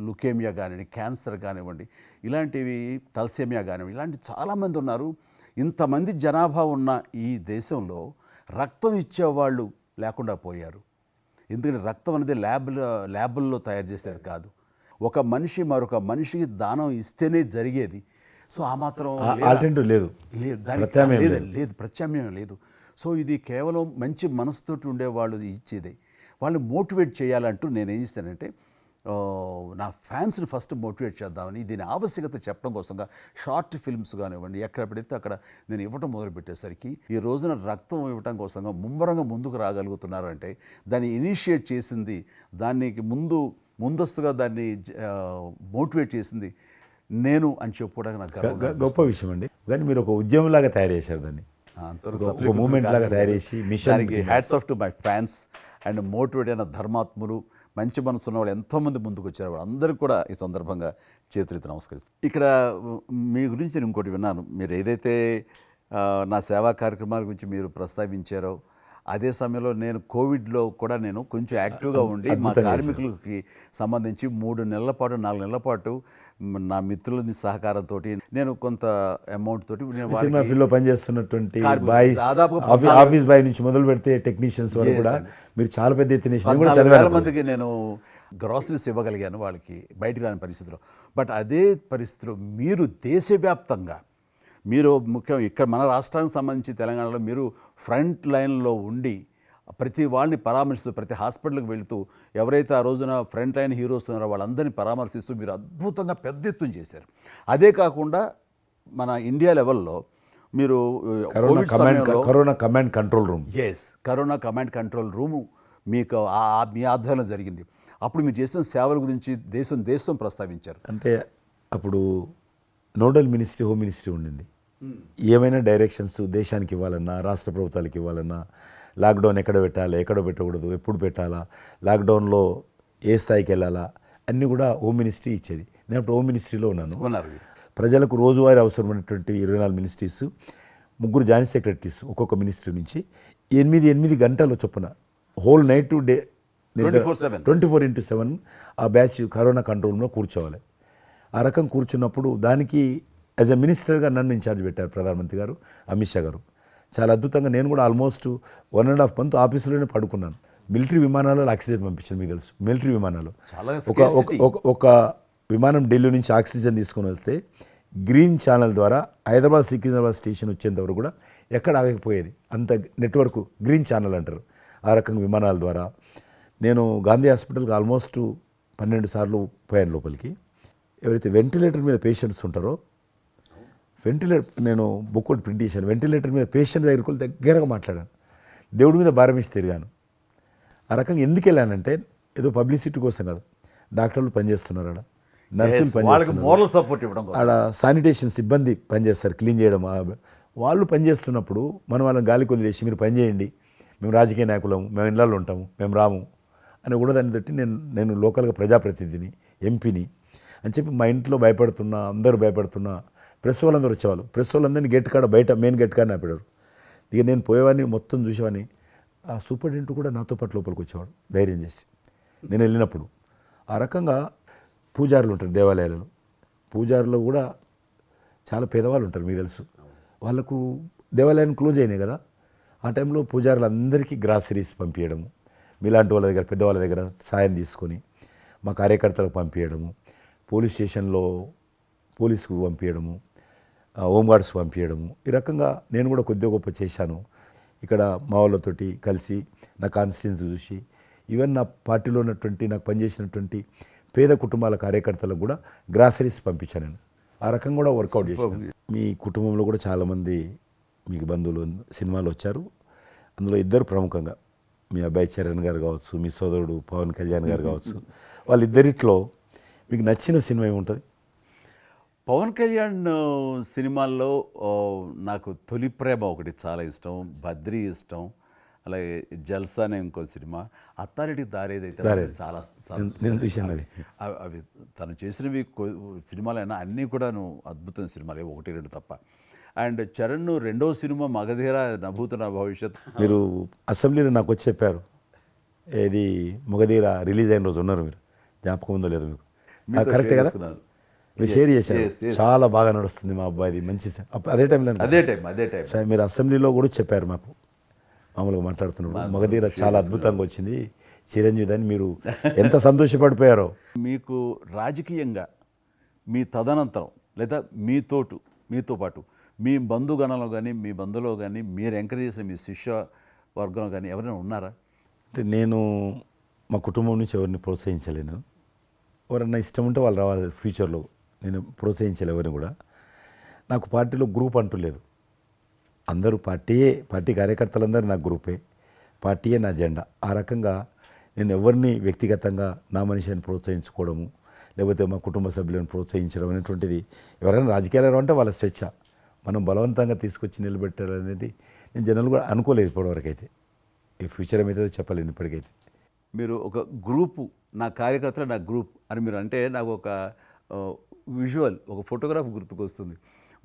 లుకేమియా కానివ్వండి, క్యాన్సర్ కానివ్వండి, ఇలాంటివి తలసేమియా కానివ్వండి, ఇలాంటి చాలామంది ఉన్నారు. ఇంతమంది జనాభా ఉన్న ఈ దేశంలో రక్తం ఇచ్చేవాళ్ళు లేకుండా పోయారు. ఎందుకంటే రక్తం అనేది ల్యాబుల్లో తయారు చేసేది కాదు, ఒక మనిషి మరొక మనిషికి దానం ఇస్తేనే జరిగేది. సో ఆ మాత్రం లేదు, ప్రత్యామ్నాయం లేదు. సో ఇది కేవలం మంచి మనసుతోటి ఉండేవాళ్ళు ఇచ్చేదే. వాళ్ళు మోటివేట్ చేయాలంటూ నేను ఏం చేస్తానంటే, నా ఫ్యాన్స్ని ఫస్ట్ మోటివేట్ చేద్దామని దీని ఆవశ్యకత చెప్పడం కోసంగా షార్ట్ ఫిల్మ్స్ కానివ్వండి, ఎక్కడ పెడితే అక్కడ నేను ఇవ్వటం మొదలుపెట్టేసరికి ఈ రోజున రక్తం ఇవ్వటం కోసంగా ముమ్మరంగా ముందుకు రాగలుగుతున్నారు అంటే దాన్ని ఇనిషియేట్ చేసింది, దానికి ముందస్తుగా దాన్ని మోటివేట్ చేసింది నేను అని చెప్పుకోవడానికి నాకు గొప్ప విషయం అండి. కానీ మీరు ఒక ఉద్యమంలాగా తయారు చేశారు దాన్ని, ఒక మూమెంట్ లాగా తయారు చేసి మిషన్కి hats off to my fans and motivate అయిన ధర్మాత్ములు, మంచి మనసు ఉన్న వాళ్ళు ఎంతోమంది ముందుకు వచ్చారు. వాళ్ళందరికీ కూడా ఈ సందర్భంగా చేతులెత్తి నమస్కరిస్తాను. ఇక్కడ మీ గురించి నేను ఇంకోటి విన్నాను, మీరు ఏదైతే నా సేవా కార్యక్రమాల గురించి మీరు ప్రస్తావించారో అదే సమయంలో నేను కోవిడ్లో కూడా నేను కొంచెం యాక్టివ్గా ఉండి మా కార్మికులకి సంబంధించి 3 నెలల పాటు 4 నెలల పాటు నా మిత్రులని సహకారంతో నేను కొంత అమౌంట్ తోటి సినిమా ఫీల్డ్లో పనిచేస్తున్నటువంటి దాదాపు ఆఫీస్ బాయ్ నుంచి మొదలు పెడితే టెక్నీషియన్స్ వరకు కూడా మీరు చాలా పెద్ద ఎత్తున 4,000 మందికి నేను గ్రాసరీస్ ఇవ్వగలిగాను వాళ్ళకి బయటికి రాని పరిస్థితిలో. బట్ అదే పరిస్థితిలో మీరు దేశవ్యాప్తంగా మీరు ముఖ్యం ఇక్కడ మన రాష్ట్రానికి సంబంధించి తెలంగాణలో మీరు ఫ్రంట్ లైన్లో ఉండి ప్రతి వాళ్ళని పరామర్శిస్తూ, ప్రతి హాస్పిటల్కి వెళుతూ ఎవరైతే ఆ రోజున ఫ్రంట్ లైన్ హీరోస్ ఉన్నారో వాళ్ళందరినీ పరామర్శిస్తూ మీరు అద్భుతంగా పెద్ద ఎత్తున చేశారు. అదే కాకుండా మన ఇండియా లెవెల్లో మీరు corona command control room, corona command control room మీకు మీ ఆధ్వర్యంలో జరిగింది. అప్పుడు మీరు చేసిన సేవల గురించి దేశం ప్రస్తావించారు. అంటే అప్పుడు నోడల్ మినిస్ట్రీ హోమ్ మినిస్ట్రీ ఉండింది. ఏమైనా డైరెక్షన్స్ దేశానికి ఇవ్వాలన్నా, రాష్ట్ర ప్రభుత్వాలకు ఇవ్వాలన్నా, లాక్డౌన్ ఎక్కడ పెట్టాలి, ఎక్కడ పెట్టకూడదు, ఎప్పుడు పెట్టాలా, లాక్డౌన్లో ఏ స్థాయికి వెళ్ళాలా, అన్నీ కూడా హోమ్ మినిస్ట్రీ ఇచ్చేది. నేను అప్పుడు హోమ్ మినిస్ట్రీలో ఉన్నాను. ప్రజలకు రోజువారీ అవసరమైనటువంటి 24 మినిస్ట్రీస్, 3 జాయింట్ సెక్రటరీస్ ఒక్కొక్క మినిస్ట్రీ నుంచి 8 గంటల చొప్పున హోల్ నైట్ టు డే 24/7 ఆ బ్యాచ్ కరోనా కంట్రోల్ రూమ్లో కూర్చోవాలి. ఆ రకం కూర్చున్నప్పుడు దానికి యాజ్ ఎ మినిస్టర్గా నన్ను ఇన్ఛార్జ్ పెట్టారు ప్రధానమంత్రి గారు, అమిత్ షా గారు. చాలా అద్భుతంగా నేను కూడా ఆల్మోస్ట్ 1.5 మంత్ ఆఫీసులోనే పడుకున్నాను. మిలిటరీ విమానాలలో ఆక్సిజన్ పంపించాను, మీకు తెలుసు. మిలిటరీ విమానాలు చాలా ఒక విమానం ఢిల్లీ నుంచి ఆక్సిజన్ తీసుకొని వస్తే గ్రీన్ ఛానల్ ద్వారా హైదరాబాద్ సికింద్రాబాద్ స్టేషన్ వచ్చేంత వరకు కూడా ఎక్కడ ఆగకపోయేది. అంత నెట్వర్క్ గ్రీన్ ఛానల్ అంటారు. ఆ రకంగా విమానాల ద్వారా నేను గాంధీ హాస్పిటల్కి ఆల్మోస్ట్ 12 సార్లు పోయాను లోపలికి. ఎవరైతే వెంటిలేటర్ మీద పేషెంట్స్ ఉంటారో, నేను బుక్ ఒకటి ప్రింట్ చేశాను. వెంటిలేటర్ మీద పేషెంట్ దగ్గరికి దగ్గరగా మాట్లాడాను. దేవుడి మీద భారం ఇచ్చి తిరిగాను. ఆ రకంగా ఎందుకు వెళ్ళానంటే ఏదో పబ్లిసిటీ కోసం కాదు. డాక్టర్లు పనిచేస్తున్నారు, ఆడ నర్సులు పనిచేస్తున్నారు, మోరల్ సపోర్ట్ ఇవ్వడం కోసం. ఆడ శానిటేషన్ సిబ్బంది పనిచేస్తారు, క్లీన్ చేయడం. వాళ్ళు పనిచేస్తున్నప్పుడు మనం వాళ్ళని గాలి కొదిలేసి మీరు పని చేయండి, మేము రాజకీయ నాయకులము, మేము ఇళ్ళల్లో ఉంటాము, మేము రాము అని కూడా దాన్ని బట్టి నేను లోకల్గా ప్రజాప్రతినిధిని, ఎంపీని అని చెప్పి మా ఇంట్లో భయపడుతున్నా, అందరూ భయపడుతున్నా. ప్రెస్ వాళ్ళందరూ వచ్చేవాళ్ళు. ప్రెస్ వాళ్ళందరినీ గేట్ కాడ, బయట మెయిన్ గేట్ కాడ ఆపాడు. ఇక నేను పోయేవాడిని, మొత్తం చూసేవాడిని. ఆ సూపరింటెండెంట్ కూడా నాతో పాటు లోపలికి వచ్చేవాడు ధైర్యం చేసి నేను వెళ్ళినప్పుడు. ఆ రకంగా పూజారులు ఉంటారు దేవాలయాలలో. పూజారులు కూడా చాలా పేదవాళ్ళు ఉంటారు, మీకు తెలుసు. వాళ్ళకు దేవాలయాన్ని క్లోజ్ అయినాయి కదా. ఆ టైంలో పూజారులు అందరికీ గ్రాసరీస్ పంపించడము, మీలాంటి వాళ్ళ దగ్గర, పెద్దవాళ్ళ దగ్గర సాయం తీసుకొని మా కార్యకర్తలకు పంపించడము, పోలీస్ స్టేషన్లో పోలీసుకు పంపించడము, హోంగార్డ్స్ పంపించడము. ఈ రకంగా నేను కూడా కొద్దిగా గొప్ప చేశాను. ఇక్కడ మా వాళ్ళతోటి కలిసి నా కాన్స్టిట్యున్సీ చూసి ఈవెన్ నా పార్టీలో ఉన్నటువంటి, నాకు పనిచేసినటువంటి పేద కుటుంబాల కార్యకర్తలకు కూడా గ్రాసరీస్ పంపించాను నేను. ఆ రకంగా కూడా వర్కౌట్ చేశాను. మీ కుటుంబంలో కూడా చాలామంది మీకు బంధువులు సినిమాలు వచ్చారు. అందులో ఇద్దరు ప్రముఖంగా, మీ అబ్బాయి చరణ్ గారు కావచ్చు, మీ సోదరుడు పవన్ కళ్యాణ్ గారు కావచ్చు. వాళ్ళిద్దరిట్లో మీకు నచ్చిన సినిమా ఏముంటుంది? పవన్ కళ్యాణ్ సినిమాల్లో నాకు తొలి ప్రేమ ఒకటి చాలా ఇష్టం, బద్రీ ఇష్టం, అలాగే జల్సా అనే ఇంకో సినిమా, అత్తారింటికి దారేదైతే చాలా నేను చూశాను అది. అవి తను చేసినవి సినిమాలైనా అన్నీ కూడాను అద్భుతమైన సినిమాలే, 1-2 తప్ప. అండ్ చరణ్ రెండో సినిమా మగధీర నభూత నా భవిష్యత్. మీరు అసెంబ్లీలో నాకు వచ్చి చెప్పారు, ఏది మగధీర రిలీజ్ అయిన రోజు ఉన్నారు మీరు, జ్ఞాపకం ఉందో లేదో మీకు? కరెక్టే కదా, మీరు షేర్ చేశారు. చాలా బాగా నడుస్తుంది మా అబ్బాయిది, మంచి అదే టైం సార్ మీరు అసెంబ్లీలో కూడా చెప్పారు మాకు, మామూలుగా మాట్లాడుతున్నప్పుడు మగధీర చాలా అద్భుతంగా వచ్చింది, చిరంజీవి అని మీరు ఎంత సంతోషపడిపోయారో. మీకు రాజకీయంగా మీ తదనంతరం లేదా మీతో పాటు మీ బంధుగణంలో కానీ, మీ బంధువులో కానీ, మీరు ఎంకరేజ్ చేసే మీ శిష్య వర్గంలో కానీ ఎవరైనా ఉన్నారా? అంటే నేను మా కుటుంబం నుంచి ఎవరిని ప్రోత్సహించలేను. ఎవరన్నా ఇష్టం ఉంటే వాళ్ళు రావాలి ఫ్యూచర్లో, నేను ప్రోత్సహించలే ఎవరిని కూడా. నాకు పార్టీలో గ్రూప్ అంటూ లేదు, అందరూ పార్టీ కార్యకర్తలందరూ నా గ్రూపే, పార్టీయే నా జెండా. ఆ రకంగా నేను ఎవరిని వ్యక్తిగతంగా నా మనిషిని ప్రోత్సహించుకోవడము, లేకపోతే మా కుటుంబ సభ్యులను ప్రోత్సహించడం అనేటువంటిది, ఎవరైనా రాజకీయాలు అంటే వాళ్ళ స్వేచ్ఛ, మనం బలవంతంగా తీసుకొచ్చి నిలబెట్టారు అనేది నేను జనాలు కూడా అనుకోలేదు ఇప్పటివరకు అయితే. ఈ ఫ్యూచర్ ఏమైతే చెప్పలేను ఇప్పటికైతే. మీరు ఒక గ్రూపు, నా కార్యకర్తలు నా గ్రూప్ అని మీరు అంటే నాకు ఒక విజువల్, ఒక ఫోటోగ్రాఫ్ గుర్తుకొస్తుంది.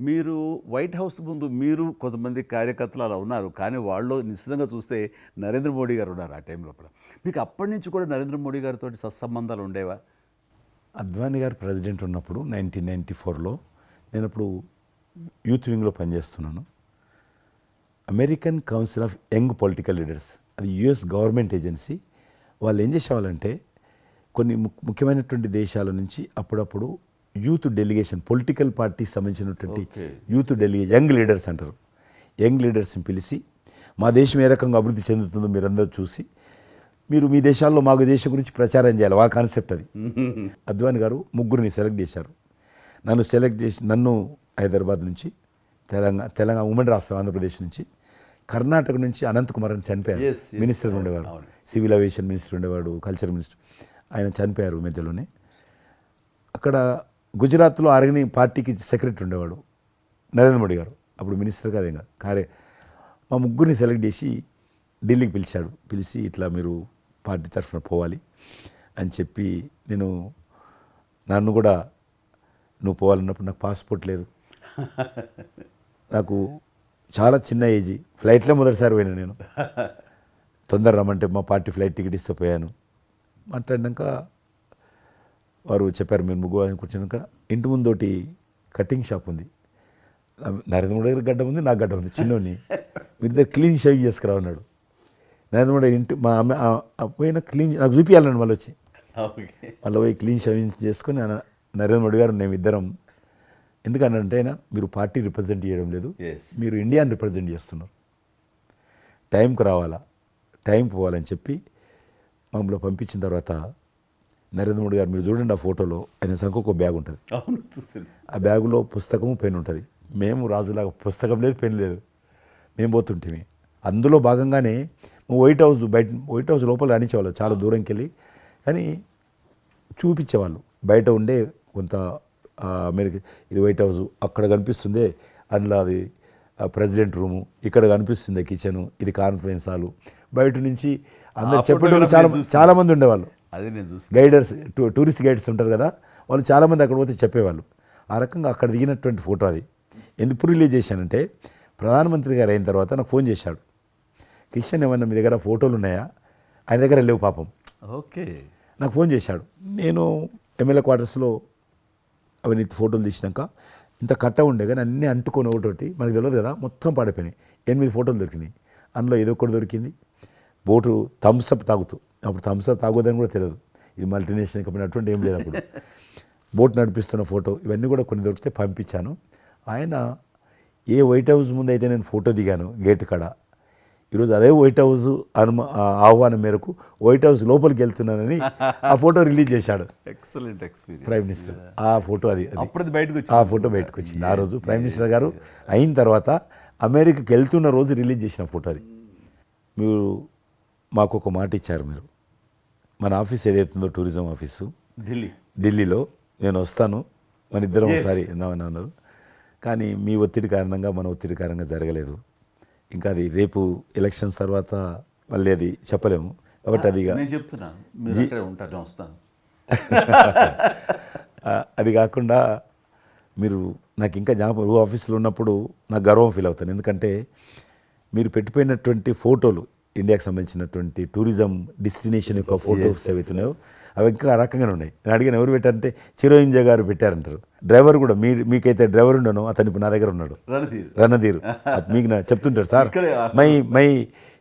మీరు వైట్ హౌస్ ముందు మీరు కొంతమంది కార్యకర్తలు అలా ఉన్నారు, కానీ వాళ్ళు నిశ్చితంగా చూస్తే నరేంద్ర మోడీ గారు ఉన్నారు ఆ టైంలో కూడా. మీకు అప్పటి నుంచి కూడా నరేంద్ర మోడీ గారితో సత్సంబంధాలు ఉండేవా? అద్వానీ గారు ప్రెసిడెంట్ ఉన్నప్పుడు 1994లో నేను అప్పుడు యూత్ వింగ్లో పనిచేస్తున్నాను. American council of young political leaders, అది యుఎస్ గవర్నమెంట్ ఏజెన్సీ. వాళ్ళు ఏం చేసేవాళ్ళంటే కొన్ని ముఖ్యమైనటువంటి దేశాల నుంచి అప్పుడప్పుడు యూత్ డెలిగేషన్, పొలిటికల్ పార్టీకి సంబంధించినటువంటి యూత్ డెలిగేషన్, యంగ్ లీడర్స్ అంటారు, యంగ్ లీడర్స్ని పిలిచి మా దేశం ఏ రకంగా అభివృద్ధి చెందుతుందో మీరందరూ చూసి మీరు మీ దేశాల్లో మాకు దేశం గురించి ప్రచారం చేయాలి, వాళ్ళ కాన్సెప్ట్ అది. అద్వానీ గారు 3 సెలెక్ట్ చేశారు. నన్ను హైదరాబాద్ నుంచి, తెలంగాణ ఉమ్మడి రాష్ట్రం ఆంధ్రప్రదేశ్ నుంచి, కర్ణాటక నుంచి అనంత్ కుమార్ అని చనిపోయారు, మినిస్టర్ ఉండేవాడు, సివిల్ ఏవియేషన్ మినిస్టర్ ఉండేవాడు, కల్చర్ మినిస్టర్, ఆయన చనిపోయారు మధ్యలోనే. అక్కడ గుజరాత్లో ఆర్గని పార్టీకి సెక్రటరీ ఉండేవాడు నరేంద్ర మోడీ గారు, అప్పుడు మినిస్టర్ కాదు ఇంకా మా 3 సెలెక్ట్ చేసి ఢిల్లీకి పిలిచి ఇట్లా మీరు పార్టీ తరఫున పోవాలి అని చెప్పి, నన్ను కూడా నువ్వు పోవాలన్నప్పుడు నాకు పాస్పోర్ట్ లేదు, నాకు చాలా చిన్న ఏజీ, ఫ్లైట్లో మొదటిసారి పోయినా నేను, తొందర రమ్మంటే మా పార్టీ ఫ్లైట్ టికెట్ ఇస్తే పోయాను. మాట్లాడినాక వారు చెప్పారు మీరు 3 కూర్చున్నాక ఇంటి ముందోటి కటింగ్ షాప్ ఉంది, నరేంద్ర మోడీ గారి గడ్డ ఉంది, నాకు గడ్డ ఉంది, చిన్నోని. మీరు ఇద్దరు క్లీన్ షేవింగ్ చేసుకురా అన్నాడు. నరేంద్ర మోడీ ఇంటి మా అమ్మ పోయిన క్లీన్ నాకు చూపించాలండి మళ్ళీ వచ్చి. మళ్ళీ పోయి క్లీన్ షేవింగ్ చేసుకొని నరేంద్ర మోడీ గారు మేము ఇద్దరం, ఎందుకనంటే అయినా మీరు పార్టీ రిప్రజెంట్ చేయడం లేదు, మీరు ఇండియాని రిప్రజెంట్ చేస్తున్నారు, టైంకి రావాలా, టైం పోవాలని చెప్పి మమ్మల్ని పంపించిన తర్వాత నరేంద్ర మోడీ గారు మీరు చూడండి ఆ ఫోటోలో ఆయన సంఖ్య ఒక బ్యాగ్ ఉంటుంది. ఆ బ్యాగులో పుస్తకము పెన్ ఉంటుంది. మేము రాజులాగా పుస్తకం లేదు, పెన్ లేదు, మేము పోతుంటే అందులో భాగంగానే వైట్ హౌస్ లోపల రాణించేవాళ్ళు చాలా దూరంకి వెళ్ళి, కానీ చూపించేవాళ్ళు బయట ఉండే కొంత అమెరికా ఇది వైట్ హౌస్ అక్కడ కనిపిస్తుంది, అందులో అది ప్రెసిడెంట్ రూము, ఇక్కడ కనిపిస్తుంది కిచెను, ఇది కాన్ఫరెన్స్ హాలు. బయట నుంచి అందరు చెప్పేటప్పుడు చాలామంది ఉండేవాళ్ళు. అదే నేను చూసి గైడర్స్ టూరిస్ట్ గైడ్స్ ఉంటారు కదా, వాళ్ళు చాలామంది అక్కడ పోతే చెప్పేవాళ్ళు. ఆ రకంగా అక్కడ దిగినటువంటి ఫోటో అది. ఎందుకు రిలీజ్ చేశానంటే ప్రధానమంత్రి గారు అయిన తర్వాత నాకు ఫోన్ చేశాడు, కిషన్ ఏమన్నా మీ దగ్గర ఫోటోలు ఉన్నాయా? ఆయన దగ్గర లేవు పాపం. ఓకే, నాకు ఫోన్ చేశాడు. నేను ఎమ్మెల్యే క్వార్టర్స్లో అవన్నీ ఫోటోలు తీసినాక ఇంత కట్ట ఉండే కానీ అన్నీ అంటుకొని ఒకటి మనకు తెలియదు కదా, మొత్తం పాడిపోయినాయి. 8 ఫోటోలు దొరికినాయి. అందులో ఏదో ఒకటి దొరికింది, బోటు థమ్స్అప్ తాగుతూ, అప్పుడు థమ్స్అప్ తాగొద్దని కూడా తెలియదు, ఇది మల్టీనేషనల్ కంపెనీ అటువంటి ఏం లేదు అప్పుడు. బోట్ నడిపిస్తున్న ఫోటో ఇవన్నీ కూడా కొన్ని దొరికితే పంపించాను. ఆయన ఏ వైట్ హౌస్ ముందు అయితే నేను ఫోటో దిగాను గేట్ కాడ, ఈరోజు అదే వైట్ హౌస్ ఆహ్వానం మేరకు వైట్ హౌస్ లోపలికి వెళ్తున్నానని ఆ ఫోటో రిలీజ్ చేశాడు. Excellent experience. ప్రైమ్ మినిస్టర్ ఆ ఫోటో అప్పుడు బయటకు ఆ ఫోటో బయటకు వచ్చింది. ఆ రోజు ప్రైమ్ మినిస్టర్ గారు అయిన తర్వాత అమెరికాకి వెళ్తున్న రోజు రిలీజ్ చేసిన ఫోటో అది. మీరు మాకు ఒక మాట ఇచ్చారు, మీరు మన ఆఫీస్ ఏదైతుందో టూరిజం ఆఫీసు ఢిల్లీలో నేను వస్తాను, మన ఇద్దరం ఒకసారి ఎందామని అన్నారు. కానీ మీ ఒత్తిడి కారణంగా మన ఒత్తిడి కారణంగా జరగలేదు. ఇంకా అది రేపు ఎలక్షన్స్ తర్వాత మళ్ళీ అది చెప్పలేము కాబట్టి అది నేను చెప్తున్నాను, మీరు అక్కడే ఉంటాను, వస్తాను. అది కాకుండా మీరు నాకు ఇంకా జ్ఞాపకం, ఆఫీస్లో ఉన్నప్పుడు నాకు గర్వం ఫీల్ అవుతాను. ఎందుకంటే మీరు పెట్టిపోయినటువంటి ఫోటోలు, ఇండియాకి సంబంధించినటువంటి టూరిజం డెస్టినేషన్ యొక్క ఫోటోస్ ఏవైతున్నాయో అవి ఇంకా ఆ రకంగానే ఉన్నాయి. నేను అడిగిన ఎవరు పెట్టారంటే చిరంజీవి గారు పెట్టారంటారు. డ్రైవర్ కూడా మీకైతే డ్రైవర్ ఉండను, అతను ఇప్పుడు నా దగ్గర ఉన్నాడు, రణధీర్. మీకు చెప్తుంటారు, సార్ మై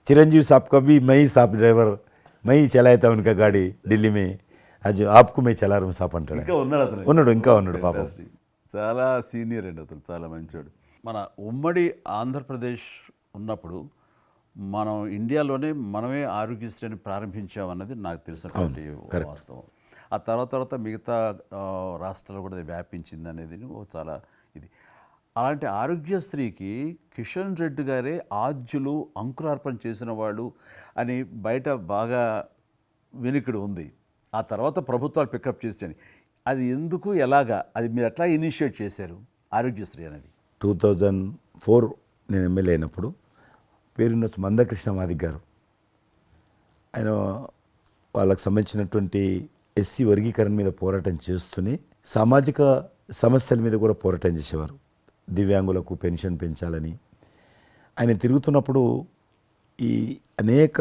చిరంజీవి సాబ్ కभी మై సాబ్ డ్రైవర్ మై చలాయితా ఉనకా గాడి ఢిల్లీ మే అది ఆప్కు మే చలా రూమ్ సాప్ అంటాడు. ఇంకా ఉన్నాడు పాపం. చాలా సీనియర్ అండి అతను, చాలా మంచోడు. మన ఉమ్మడి ఆంధ్రప్రదేశ్ ఉన్నప్పుడు మనం ఇండియాలోనే మనమే ఆరోగ్యశ్రీని ప్రారంభించామన్నది నాకు తెలిసినటువంటి వాస్తవం. ఆ తర్వాత మిగతా రాష్ట్రాలు కూడా వ్యాపించింది అనేది చాలా ఇది. అలాంటి ఆరోగ్యశ్రీకి కిషన్ రెడ్డి గారే ఆద్యులు, అంకురార్పణ చేసిన వాళ్ళు అని బయట బాగా వినికిడి ఉంది. ఆ తర్వాత ప్రభుత్వాలు పికప్ చేసాయి. అది ఎందుకు, ఎలాగా, అది మీరు ఎట్లా ఇనిషియేట్ చేశారు ఆరోగ్యశ్రీ అనేది? 2004 నేను ఎమ్మెల్యే అయినప్పుడు పేరున్న మందకృష్ణ మాదిక్ గారు, ఆయన వాళ్ళకి సంబంధించినటువంటి ఎస్సీ వర్గీకరణ మీద పోరాటం చేస్తూనే సామాజిక సమస్యల మీద కూడా పోరాటం చేసేవారు. దివ్యాంగులకు పెన్షన్ పెంచాలని ఆయన తిరుగుతున్నప్పుడు ఈ అనేక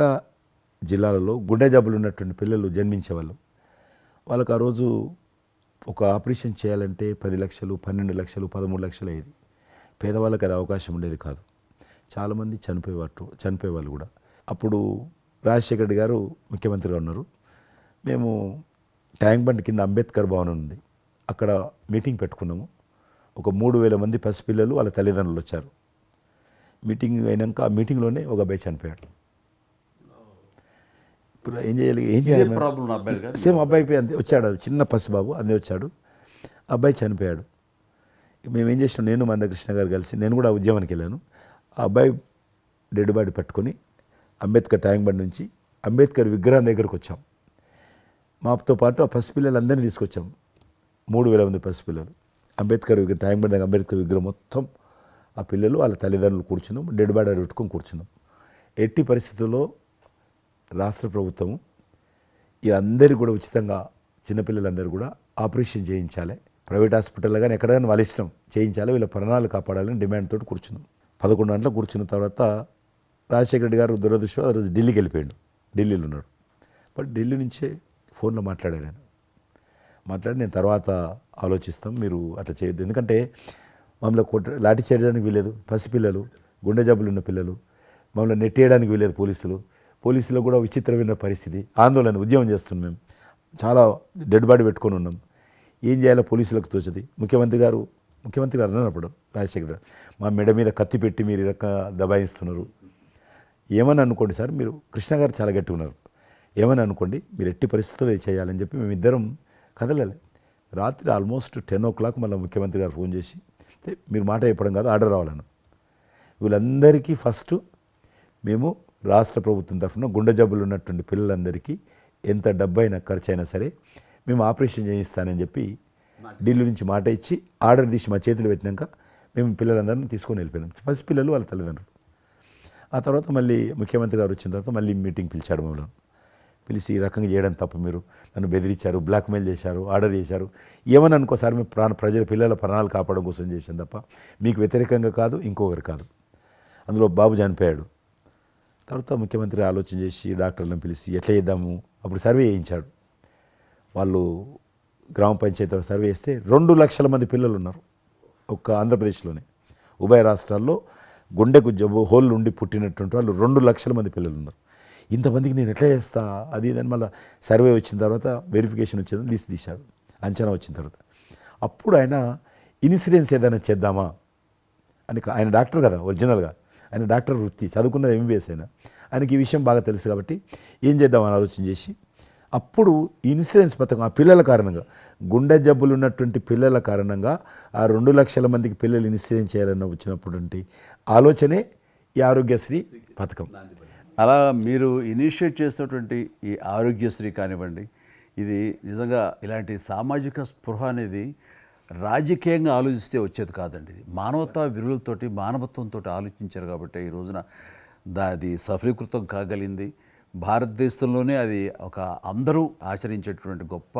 జిల్లాలలో గుండె జబ్బులు ఉన్నటువంటి పిల్లలు జన్మించేవాళ్ళు. వాళ్ళకు ఆ రోజు ఒక ఆపరేషన్ చేయాలంటే 10 లక్షలు, 12 లక్షలు, 13 లక్షలు అయ్యేది. పేదవాళ్ళకి అది అవకాశం ఉండేది కాదు. చాలామంది చనిపోయేవాళ్ళు కూడా. అప్పుడు రాజశేఖర రెడ్డి గారు ముఖ్యమంత్రిగా ఉన్నారు. మేము ట్యాంక్ బండ్ కింద అంబేద్కర్ భవన్ ఉంది, అక్కడ మీటింగ్ పెట్టుకున్నాము. ఒక 3000 మంది పసిపిల్లలు వాళ్ళ తల్లిదండ్రులు వచ్చారు. మీటింగ్ అయినాక ఆ మీటింగ్లోనే ఒక అబ్బాయి చనిపోయాడు. ఇప్పుడు ఏం చేయాలి? సేమ్ అబ్బాయి అంతే వచ్చాడు, చిన్న పసిబాబు అందే వచ్చాడు, అబ్బాయి చనిపోయాడు. మేము ఏం చేసినాం, నేను మందకృష్ణ గారు కలిసి, నేను కూడా ఉద్యమానికి వెళ్ళాను. ఆ అబ్బాయి డెడ్ బాడీ పట్టుకొని అంబేద్కర్ ట్యాంక్ బండ్ నుంచి అంబేద్కర్ విగ్రహం దగ్గరకు వచ్చాం. మాతో పాటు ఆ పసిపిల్లలందరినీ తీసుకొచ్చాం, 3000 మంది పసిపిల్లలు. అంబేద్కర్ ట్యాంక్ బండ్ దగ్గర అంబేద్కర్ విగ్రహం మొత్తం ఆ పిల్లలు వాళ్ళ తల్లిదండ్రులు కూర్చున్నాం, డెడ్ బాడీ పెట్టుకొని కూర్చున్నాం. ఎట్టి పరిస్థితుల్లో రాష్ట్ర ప్రభుత్వము అందరికీ కూడా ఉచితంగా చిన్నపిల్లలందరూ కూడా ఆపరేషన్ చేయించాలి, ప్రైవేట్ హాస్పిటల్లో కానీ ఎక్కడైనా వాళ్ళ ఇష్టం చేయించాలి, వీళ్ళ ప్రాణాలు కాపాడాలని డిమాండ్ తోటి కూర్చున్నాం. 11 గంటలకు కూర్చున్న తర్వాత రాజశేఖర రెడ్డి గారు దురదృష్టం ఆ రోజు ఢిల్లీకి వెళ్ళిపోయాడు, ఢిల్లీలో ఉన్నాడు. బట్ ఢిల్లీ నుంచే ఫోన్లో మాట్లాడాను నేను తర్వాత ఆలోచిస్తాం, మీరు అట్లా చేయొద్దు. ఎందుకంటే మమ్మల్ని లాఠీ చేయడానికి వీలేదు, పసిపిల్లలు, గుండె జబ్బులు ఉన్న పిల్లలు, మమ్మల్ని నెట్టేయడానికి వీలేదు పోలీసులు కూడా విచిత్రమైన పరిస్థితి, ఆందోళన, ఉద్యమం చేస్తున్నాం మేము, చాలా డెడ్ బాడీ పెట్టుకొని ఉన్నాం. ఏం చేయాలో పోలీసులకు తోచది. ముఖ్యమంత్రి గారు అన్నప్పుడు రాజశేఖర్ గారు మా మెడ మీద కత్తి పెట్టి మీరు ఈ రకంగా దబాయిస్తున్నారు, ఏమని అనుకోండి సార్, మీరు కృష్ణ గారు చాలా గట్టిగా ఉన్నారు, ఏమని అనుకోండి, మీరు ఎట్టి పరిస్థితుల్లో ఇది చేయాలని చెప్పి మేమిద్దరం కదలలే. రాత్రి ఆల్మోస్ట్ 10 o'clock మళ్ళీ ముఖ్యమంత్రి గారు ఫోన్ చేసి మీరు మాట చెప్పడం కాదు, ఆర్డర్ రావాలను. వీళ్ళందరికీ ఫస్ట్ మేము రాష్ట్ర ప్రభుత్వం తరఫున గుండె జబ్బులు ఉన్నటువంటి పిల్లలందరికీ ఎంత డబ్బు అయినా ఖర్చు అయినా సరే మేము ఆపరేషన్ చేయిస్తానని చెప్పి ఢిల్లీ నుంచి మాట ఇచ్చి ఆర్డర్ తీసి మా చేతులు పెట్టినాక మేము పిల్లలందరినీ తీసుకొని వెళ్ళిపోయినాం. ఫస్ట్ పిల్లలు వాళ్ళ తల్లిదండ్రులు. ఆ తర్వాత మళ్ళీ ముఖ్యమంత్రి గారు వచ్చిన తర్వాత మళ్ళీ మీటింగ్ పిలిచాడు మమ్మల్ని. పిలిచి ఈ రకంగా చేయడం తప్పు, మీరు నన్ను బెదిరించారు, బ్లాక్మెయిల్ చేశారు, ఆర్డర్ చేశారు, ఏమని అనుకోసారి మేము పిల్లల ప్రాణాలు కాపాడడం కోసం చేసాం తప్ప మీకు వ్యతిరేకంగా కాదు, ఇంకొకరు కాదు. అందులో బాబు చనిపోయాడు. తర్వాత ముఖ్యమంత్రి ఆలోచన చేసి డాక్టర్లను పిలిచి ఎట్లా చేద్దాము, అప్పుడు సర్వే చేయించాడు. వాళ్ళు గ్రామ పంచాయతీలో సర్వే చేస్తే 2 లక్షల మంది పిల్లలు ఉన్నారు ఒక్క ఆంధ్రప్రదేశ్లోనే. ఉభయ రాష్ట్రాల్లో గుండెకు జబ్బు హోల్ ఉండి పుట్టినటువంటి వాళ్ళు 2 లక్షల మంది పిల్లలు ఉన్నారు. ఇంతమందికి నేను ఎట్లా చేస్తా అది ఇదని మళ్ళీ సర్వే వచ్చిన తర్వాత వెరిఫికేషన్ వచ్చిన లిస్ట్ తీశాడు, అంచనా వచ్చిన తర్వాత అప్పుడు ఆయన ఇన్సూరెన్స్ ఏదైనా చేద్దామా అని, ఆయన డాక్టర్ కదా ఒరిజినల్గా, ఆయన డాక్టర్ వృత్తి చదువుకున్నది MBBS అయినా, ఆయనకి ఈ విషయం బాగా తెలుసు కాబట్టి ఏం చేద్దామని ఆలోచన చేసి అప్పుడు ఇన్సూరెన్స్ పథకం ఆ పిల్లల కారణంగా, గుండె జబ్బులు ఉన్నటువంటి పిల్లల కారణంగా ఆ 2 లక్షల మందికి పిల్లలు ఇన్సూరెన్స్ చేయాలన్న వచ్చినటువంటి ఆలోచనే ఈ ఆరోగ్యశ్రీ పథకం. అలా మీరు ఇనిషియేట్ చేసినటువంటి ఈ ఆరోగ్యశ్రీ కానివ్వండి, ఇది నిజంగా ఇలాంటి సామాజిక స్పృహ అనేది రాజకీయంగా ఆలోచిస్తే వచ్చేది కాదండి. ఇది మానవతా విలువలతోటి మానవత్వంతో ఆలోచించారు కాబట్టి ఈ రోజున అది సఫలీకృతం కాగలిగింది. భారతదేశంలోనే అది ఒక అందరూ ఆచరించేటువంటి గొప్ప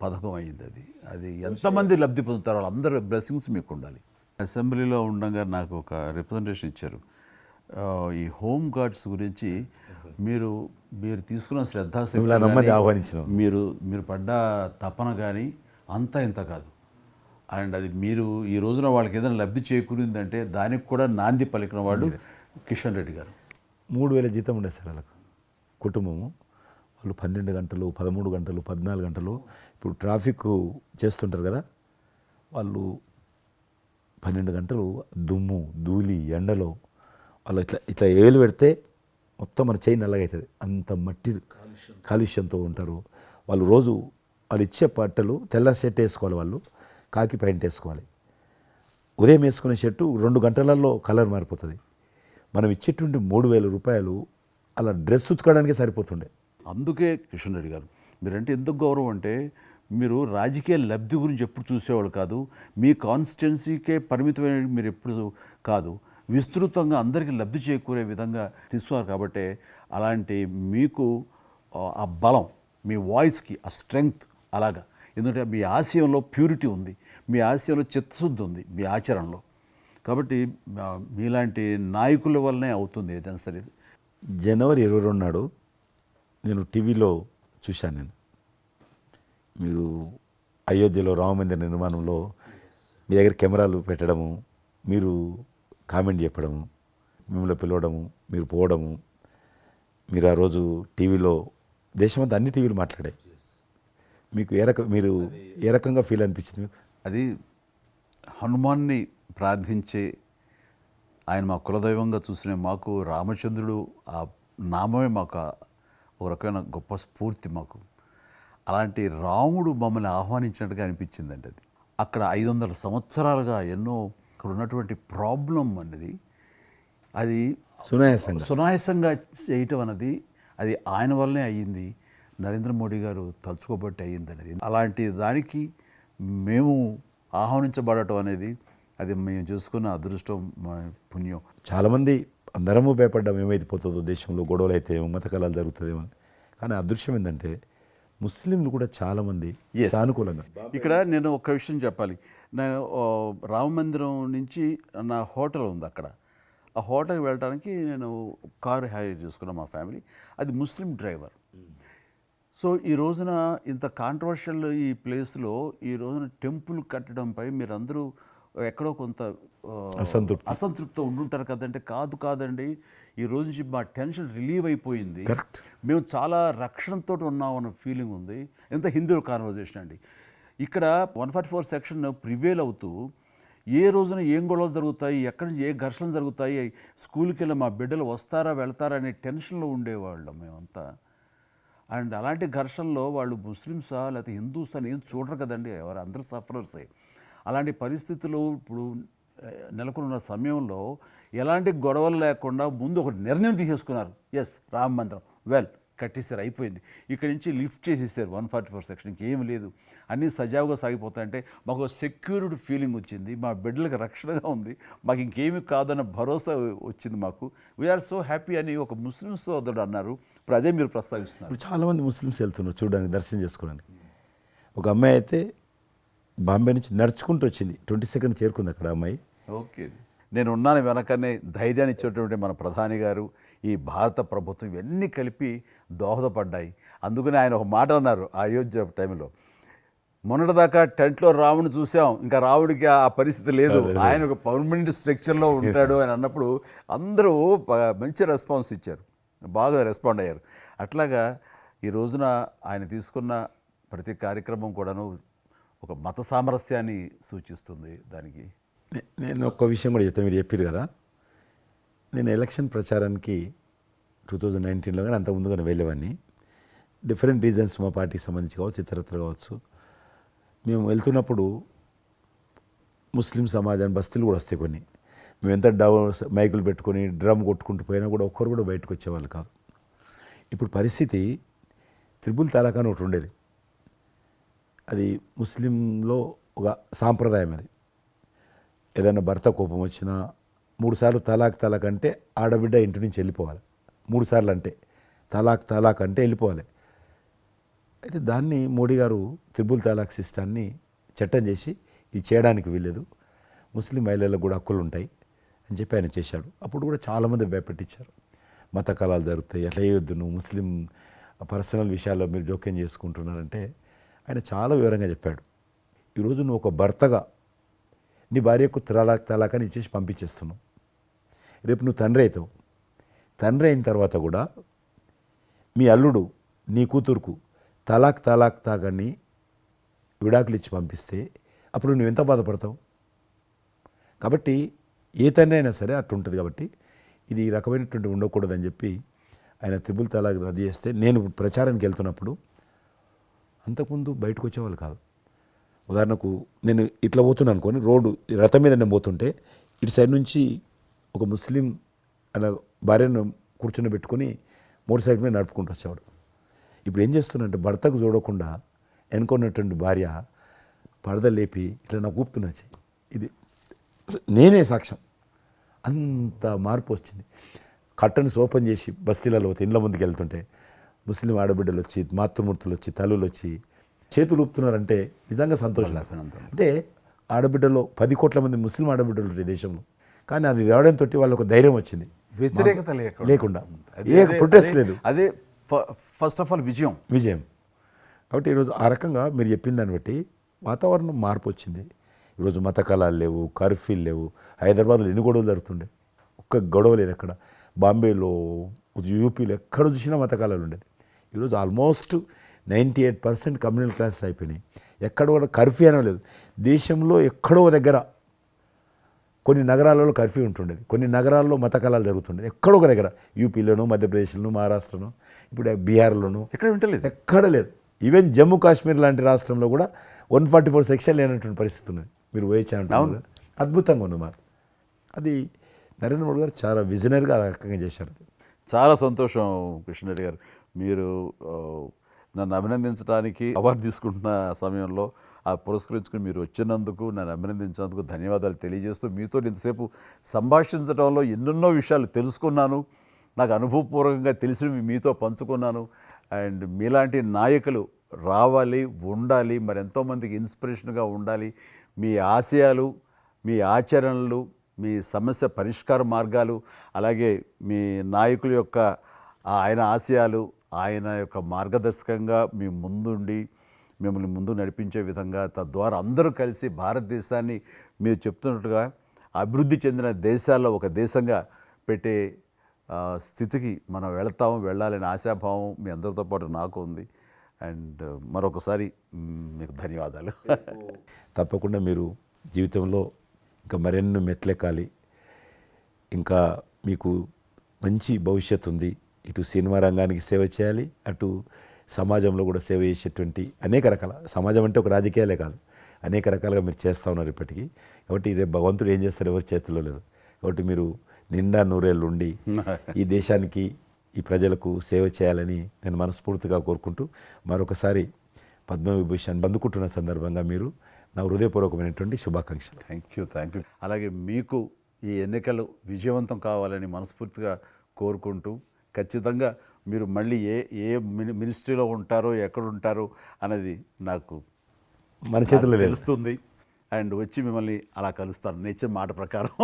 పథకం అయింది. అది ఎంతమంది లబ్ధి పొందుతారో వాళ్ళందరూ బ్లెస్సింగ్స్ మీకు ఉండాలి. అసెంబ్లీలో ఉండగా నాకు ఒక రిప్రజెంటేషన్ ఇచ్చారు. ఈ హోమ్ గార్డ్స్ గురించి మీరు తీసుకున్న ఆహ్వానించిన మీరు పడ్డ తపన కానీ అంతా ఇంత కాదు. అండ్ అది మీరు ఈ రోజున వాళ్ళకి ఏదైనా లబ్ధి చేకూరిందంటే దానికి కూడా నాంది పలికిన వాడు కిషన్ రెడ్డి గారు. 3,000 జీతం ఉండే సార్ వాళ్ళకు కుటుంబము. వాళ్ళు 12 గంటలు 13 గంటలు 14 గంటలు ఇప్పుడు ట్రాఫిక్ చేస్తుంటారు కదా, వాళ్ళు 12 గంటలు దుమ్ము ధూళి ఎండలో వాళ్ళు ఇట్లా ఏలు పెడితే మొత్తం మన చేయి నల్లగవుతుంది, అంత మట్టి కాలుష్యంతో ఉంటారు వాళ్ళు. రోజు వాళ్ళు ఇచ్చే బట్టలు తెల్ల షర్ట్ వేసుకోవాలి, వాళ్ళు కాకి ప్యాంట్ వేసుకోవాలి. ఉదయం వేసుకునే షర్టు 2 గంటలలో కలర్ మారిపోతుంది. మనం ఇచ్చేటువంటి 3,000 రూపాయలు అలా డ్రెస్ ఉతకడానికే సరిపోతుండే. అందుకే కిషన్ రెడ్డి గారు మీరంటే ఎందుకు గౌరవం అంటే, మీరు రాజకీయ లబ్ధి గురించి ఎప్పుడు చూసేవాళ్ళు కాదు, మీ కాన్స్టిట్యున్సీకే పరిమితమైన మీరు ఎప్పుడు కాదు, విస్తృతంగా అందరికీ లబ్ధి చేకూరే విధంగా తీసుకున్నారు. కాబట్టి అలాంటి మీకు ఆ బలం, మీ వాయిస్కి ఆ స్ట్రెంగ్త్ అలాగా, ఎందుకంటే మీ ఆశయంలో ప్యూరిటీ ఉంది, మీ ఆశయంలో చిత్తశుద్ధి ఉంది మీ ఆచరణలో. కాబట్టి మీలాంటి నాయకుల వల్లనే అవుతుంది ఏదైనా సరే. జనవరి 22 నాడు నేను టీవీలో చూశాను, మీరు అయోధ్యలో రామమందిర నిర్మాణంలో మీ దగ్గర కెమెరాలు పెట్టడము, మీరు కామెంట్ చెప్పడము, మిమ్మల్ని పిలవడము, మీరు పోవడము, మీరు ఆ రోజు టీవీలో దేశమంతా అన్ని టీవీలు మాట్లాడాయి. మీకు మీరు ఏ రకంగా ఫీల్ అనిపించింది మీకు? అది హనుమాన్ని ప్రార్థించే ఆయన మా కులదైవంగా చూసిన మాకు రామచంద్రుడు ఆ నామమే మాకు ఒక రకమైన గొప్ప స్ఫూర్తి మాకు. అలాంటి రాముడు మమ్మల్ని ఆహ్వానించినట్టుగా అనిపించిందండి. అది అక్కడ 500 సంవత్సరాలుగా ఎన్నో అక్కడ ఉన్నటువంటి ప్రాబ్లం అనేది అది సునాయాసంగా చేయటం అన్నది అది ఆయన వల్లనే అయ్యింది, నరేంద్ర మోడీ గారు తలుచుకోబట్టి అయ్యింది అనేది. అలాంటి దానికి మేము ఆహ్వానించబడటం అనేది అది మేము చేసుకున్న అదృష్టం, మా పుణ్యం. చాలామంది అందరము భయపడ్డాం ఏమైపోతుందో, దేశంలో గొడవలు అయితే మత కళాలు జరుగుతుందేమో. కానీ అదృశ్యం ఏంటంటే ముస్లింలు కూడా చాలామంది సానుకూలంగా. ఇక్కడ నేను ఒక విషయం చెప్పాలి. నేను రామ మందిరం నుంచి నా హోటల్ ఉంది అక్కడ, ఆ హోటల్కి వెళ్ళడానికి నేను కారు హైర్ చేసుకున్నాను మా ఫ్యామిలీ. అది ముస్లిం డ్రైవర్. సో ఈ రోజున ఇంత కాంట్రవర్షియల్ ఈ ప్లేస్లో ఈ రోజున టెంపుల్ కట్టడంపై మీరందరూ ఎక్కడో కొంత అసంతృప్తి ఉండుంటారు కదంటే, కాదండి, ఈ రోజు నుంచి మా టెన్షన్ రిలీవ్ అయిపోయింది, కరెక్ట్. మేము చాలా రక్షణతో ఉన్నాం అన్న ఫీలింగ్ ఉంది. ఎంత హిందూ కాన్వర్జేషన్ అండి. ఇక్కడ 144 సెక్షన్ ప్రివేల్ అవుతూ ఏ రోజున ఏం గొడవలు జరుగుతాయి, ఎక్కడి నుంచి ఏ ఘర్షణలు జరుగుతాయి, స్కూల్కి వెళ్ళి మా బిడ్డలు వస్తారా వెళ్తారా అనే టెన్షన్లో ఉండేవాళ్ళం మేమంతా. అండ్ అలాంటి ఘర్షణలో వాళ్ళు ముస్లిమ్సా లేకపోతే హిందూస్ అని ఏం చూడరు కదండి, ఎవరు అందరూ సఫరర్సే. అలాంటి పరిస్థితులు ఇప్పుడు నెలకొన్న సమయంలో ఎలాంటి గొడవలు లేకుండా ముందు ఒక నిర్ణయం తీసేసుకున్నారు. ఎస్, రామ మందిరం వెల్ కట్టేసారు, అయిపోయింది. ఇక్కడి నుంచి లిఫ్ట్ చేసేసారు 144 సెక్షన్, ఇంకేం లేదు, అన్నీ సజావుగా సాగిపోతాయంటే మాకు సెక్యూర్డ్ ఫీలింగ్ వచ్చింది, మా బిడ్డలకు రక్షణగా ఉంది, మాకు ఇంకేమీ కాదన్న భరోసా వచ్చింది మాకు. వీఆర్ సో హ్యాపీ అని ఒక ముస్లిం సోదరుడు అన్నారు. ఇప్పుడు అదే మీరు ప్రస్తావిస్తున్నారు. ఇప్పుడు చాలామంది ముస్లిమ్స్ వెళ్తున్నారు చూడడానికి, దర్శనం చేసుకోవడానికి. ఒక అమ్మాయి అయితే బాంబే నుంచి నడుచుకుంటూ వచ్చింది, 22nd చేరుకుంది అక్కడ అమ్మాయి. ఓకే, నేను ఉన్నాను వెనకనే ధైర్యాన్ని ఇచ్చేటువంటి మన ప్రధాని గారు, ఈ భారత ప్రభుత్వం, ఇవన్నీ కలిపి దోహదపడ్డాయి. అందుకని ఆయన ఒక మాట అన్నారు అయోధ్య టైంలో, మొన్నటిదాకా టెంట్లో రాముని చూసాం, ఇంకా రావుడికి ఆ పరిస్థితి లేదు, ఆయన ఒక పర్మనెంట్ స్ట్రక్చర్లో ఉంటాడు అని అన్నప్పుడు అందరూ మంచి రెస్పాన్స్ ఇచ్చారు, బాగా రెస్పాండ్ అయ్యారు. అట్లాగా ఈ రోజున ఆయన తీసుకున్న ప్రతి కార్యక్రమం కూడాను ఒక మత సామరస్యాన్ని సూచిస్తుంది. దానికి నేను ఒక్క విషయం కూడా చెప్తాను, మీరు చెప్పారు కదా, నేను ఎలక్షన్ ప్రచారానికి 2019లో కానీ అంత ముందుగానే వెళ్ళేవాడిని. డిఫరెంట్ రీజన్స్ మా పార్టీకి సంబంధించి కావచ్చు, ఇతరత్ర కావచ్చు. మేము వెళ్తున్నప్పుడు ముస్లిం సమాజాన్ని బస్తీలు కూడా వస్తాయి కొన్ని, మేము ఎంత మైకులు పెట్టుకొని డ్రమ్ కొట్టుకుంటూ పోయినా కూడా ఒక్కరు కూడా బయటకు వచ్చేవాళ్ళు కాదు. ఇప్పుడు పరిస్థితి త్రిపుల్ తలాక్ అని ఒకటి ఉండేది, అది ముస్లింలో ఒక సాంప్రదాయం. అది ఏదైనా భర్త కోపం వచ్చినా 3 సార్లు తలాక్ అంటే ఆడబిడ్డ ఇంటి నుంచి వెళ్ళిపోవాలి. 3 సార్లు అంటే తలాక్ అంటే వెళ్ళిపోవాలి. అయితే దాన్ని మోడీ గారు త్రిపుల్ తలాక్ సిస్టాన్ని చట్టం చేసి ఇది చేయడానికి వీల్లేదు, ముస్లిం మహిళలకు కూడా హక్కులు ఉంటాయి అని చెప్పి ఆయన చేశాడు. అప్పుడు కూడా చాలామంది భయపెట్టించారు, మత కళాలు జరుగుతాయి, అట్లా వేయొద్దు, నువ్వు ముస్లిం పర్సనల్ విషయాల్లో మీరు జోక్యం చేసుకుంటున్నారంటే ఆయన చాలా వివరంగా చెప్పాడు. ఈరోజు నువ్వు ఒక భర్తగా నీ భార్యకు తలాక్ అని ఇచ్చేసి పంపించేస్తున్నావు, రేపు నువ్వు తండ్రి అవుతావు, తండ్రి అయిన తర్వాత కూడా మీ అల్లుడు నీ కూతురుకు తాగని విడాకులు ఇచ్చి పంపిస్తే అప్పుడు నువ్వు ఎంత బాధపడతావు? కాబట్టి ఏ తండ్రి అయినా సరే అట్లా ఉంటుంది. కాబట్టి ఇది ఈ రకమైనటువంటి ఉండకూడదని చెప్పి ఆయన త్రిపుల్ తలాక్ రద్దు చేస్తే, నేను ప్రచారానికి వెళ్తున్నప్పుడు అంతకుముందు బయటకు వచ్చేవాళ్ళు కాదు. ఉదాహరణకు నేను ఇట్లా పోతున్నాను అనుకోని, రోడ్డు రథం మీద నేను పోతుంటే ఇటు సైడ్ నుంచి ఒక ముస్లిం అలా భార్యను కూర్చొని పెట్టుకొని మోటార్ సైకిల్ మీద నడుపుకుంటూ వచ్చేవాడు. ఇప్పుడు ఏం చేస్తున్నంటే భర్తకు చూడకుండా వెనుకున్నటువంటి భార్య పరద లేపి ఇట్లా నాకు ఊపుతున్నది. ఇది నేనే సాక్ష్యం, అంత మార్పు వచ్చింది. కర్టన్స్ ఓపెన్ చేసి బస్తీలలో ఇండ్ల ముందుకు వెళ్తుంటే ముస్లిం ఆడబిడ్డలు వచ్చి, మాతృమూర్తులు వచ్చి, తల్లులు వచ్చి చేతులు ఊపుతున్నారంటే నిజంగా సంతోషం. అంటే ఆడబిడ్డలో 10 కోట్ల మంది ముస్లిం ఆడబిడ్డలు ఉంటారు దేశంలో, కానీ అది రావడంతో వాళ్ళకు ధైర్యం వచ్చింది, వ్యతిరేకత లేకుండా ఏ ప్రొటెస్ట్ లేదు. అదే ఫస్ట్ ఆఫ్ ఆల్ విజయం. కాబట్టి ఈరోజు ఆ రకంగా మీరు చెప్పిన దాన్ని బట్టి వాతావరణం మార్పు వచ్చింది. ఈరోజు మత కళాలు లేవు, కర్ఫ్యూలు లేవు. హైదరాబాద్లో ఎన్ని గొడవలు జరుగుతుండే, ఒక్క గొడవ లేదు అక్కడ. బాంబేలో, యూపీలో ఎక్కడ చూసినా మత కళాలు ఉండేది. ఈరోజు ఆల్మోస్ట్ 98% కమ్యూనల్ క్లాసెస్ అయిపోయినాయి. ఎక్కడ కూడా కర్ఫ్యూ అనలేదు. దేశంలో ఎక్కడో దగ్గర కొన్ని నగరాలలో కర్ఫ్యూ ఉంటుండేది, కొన్ని నగరాల్లో మత కళాలు జరుగుతుండేది. ఎక్కడో ఒక దగ్గర యూపీలోను, మధ్యప్రదేశ్లోను, మహారాష్ట్రను, ఇప్పుడు బీహార్లోను ఎక్కడ వింటలేదు, ఎక్కడ లేదు. ఈవెన్ జమ్మూ కాశ్మీర్ లాంటి రాష్ట్రంలో కూడా 144 సెక్షన్ లేనటువంటి పరిస్థితి ఉన్నది. మీరు వేయించాలంటే అద్భుతంగా ఉన్నమాట. అది నరేంద్ర మోడీ గారు చాలా విజనరీగా ఆ రకంగా చేశారు. చాలా సంతోషం కృష్ణరెడ్డి గారు, మీరు నన్ను అభినందించడానికి అవార్డు తీసుకుంటున్న సమయంలో ఆ పురస్కరించుకుని మీరు వచ్చినందుకు, నన్ను అభినందించినందుకు ధన్యవాదాలు తెలియజేస్తూ, మీతో ఇంతసేపు సంభాషించడంలో ఎన్నెన్నో విషయాలు తెలుసుకున్నాను, నాకు అనుభవపూర్వకంగా తెలిసినవి మీతో పంచుకున్నాను. అండ్ మీలాంటి నాయకులు రావాలి, ఉండాలి, మరి ఎంతోమందికి ఇన్స్పిరేషన్గా ఉండాలి. మీ ఆశయాలు, మీ ఆచరణలు, మీ సమస్య పరిష్కార మార్గాలు, అలాగే మీ నాయకుల యొక్క ఆయన ఆశయాలు, ఆయన యొక్క మార్గదర్శకంగా మీ ముందుండి మిమ్మల్ని ముందు నడిపించే విధంగా, తద్వారా అందరూ కలిసి భారతదేశాన్ని మీరు చెప్తున్నట్టుగా అభివృద్ధి చెందిన దేశాల్లో ఒక దేశంగా పెట్టే స్థితికి మనం వెళ్ళాలనే ఆశాభావం మీ అందరితో పాటు నాకు ఉంది. అండ్ మరొకసారి మీకు ధన్యవాదాలు. తప్పకుండా మీరు జీవితంలో ఇంకా మరెన్నో మెట్లెక్కాలి, ఇంకా మీకు మంచి భవిష్యత్తు ఉంది. ఇటు సినిమా రంగానికి సేవ చేయాలి, అటు సమాజంలో కూడా సేవ చేసేటువంటి అనేక రకాల, సమాజం అంటే ఒక రాజకీయాలే కాదు, అనేక రకాలుగా మీరు చేస్తూ ఉన్నారు ఇప్పటికీ. కాబట్టి రేపు భగవంతుడు ఏం చేస్తారు ఎవరి చేతుల్లో లేదు. కాబట్టి మీరు నిండా నూరేళ్ళు ఉండి ఈ దేశానికి, ఈ ప్రజలకు సేవ చేయాలని నేను మనస్ఫూర్తిగా కోరుకుంటూ మరొకసారి పద్మవిభూషణ్ అందుకుంటున్న సందర్భంగా మీరు నా హృదయపూర్వకమైనటువంటి శుభాకాంక్షలు. Thank you. అలాగే మీకు ఈ ఎన్నికలు విజయవంతం కావాలని మనస్ఫూర్తిగా కోరుకుంటూ, ఖచ్చితంగా మీరు మళ్ళీ ఏ మినిస్ట్రీలో ఉంటారో, ఎక్కడ ఉంటారో అనేది నాకు మన చేతుల్లో లేదు. తెలుస్తుంది. అండ్ వచ్చి మిమ్మల్ని అలా కలుస్తాను నేను ఇచ్చిన మాట ప్రకారం.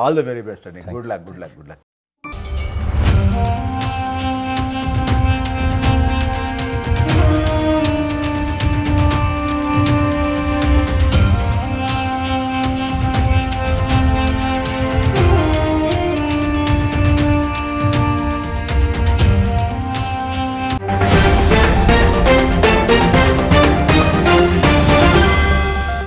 ఆల్ ద వెరీ బెస్ట్ అండి. Good luck.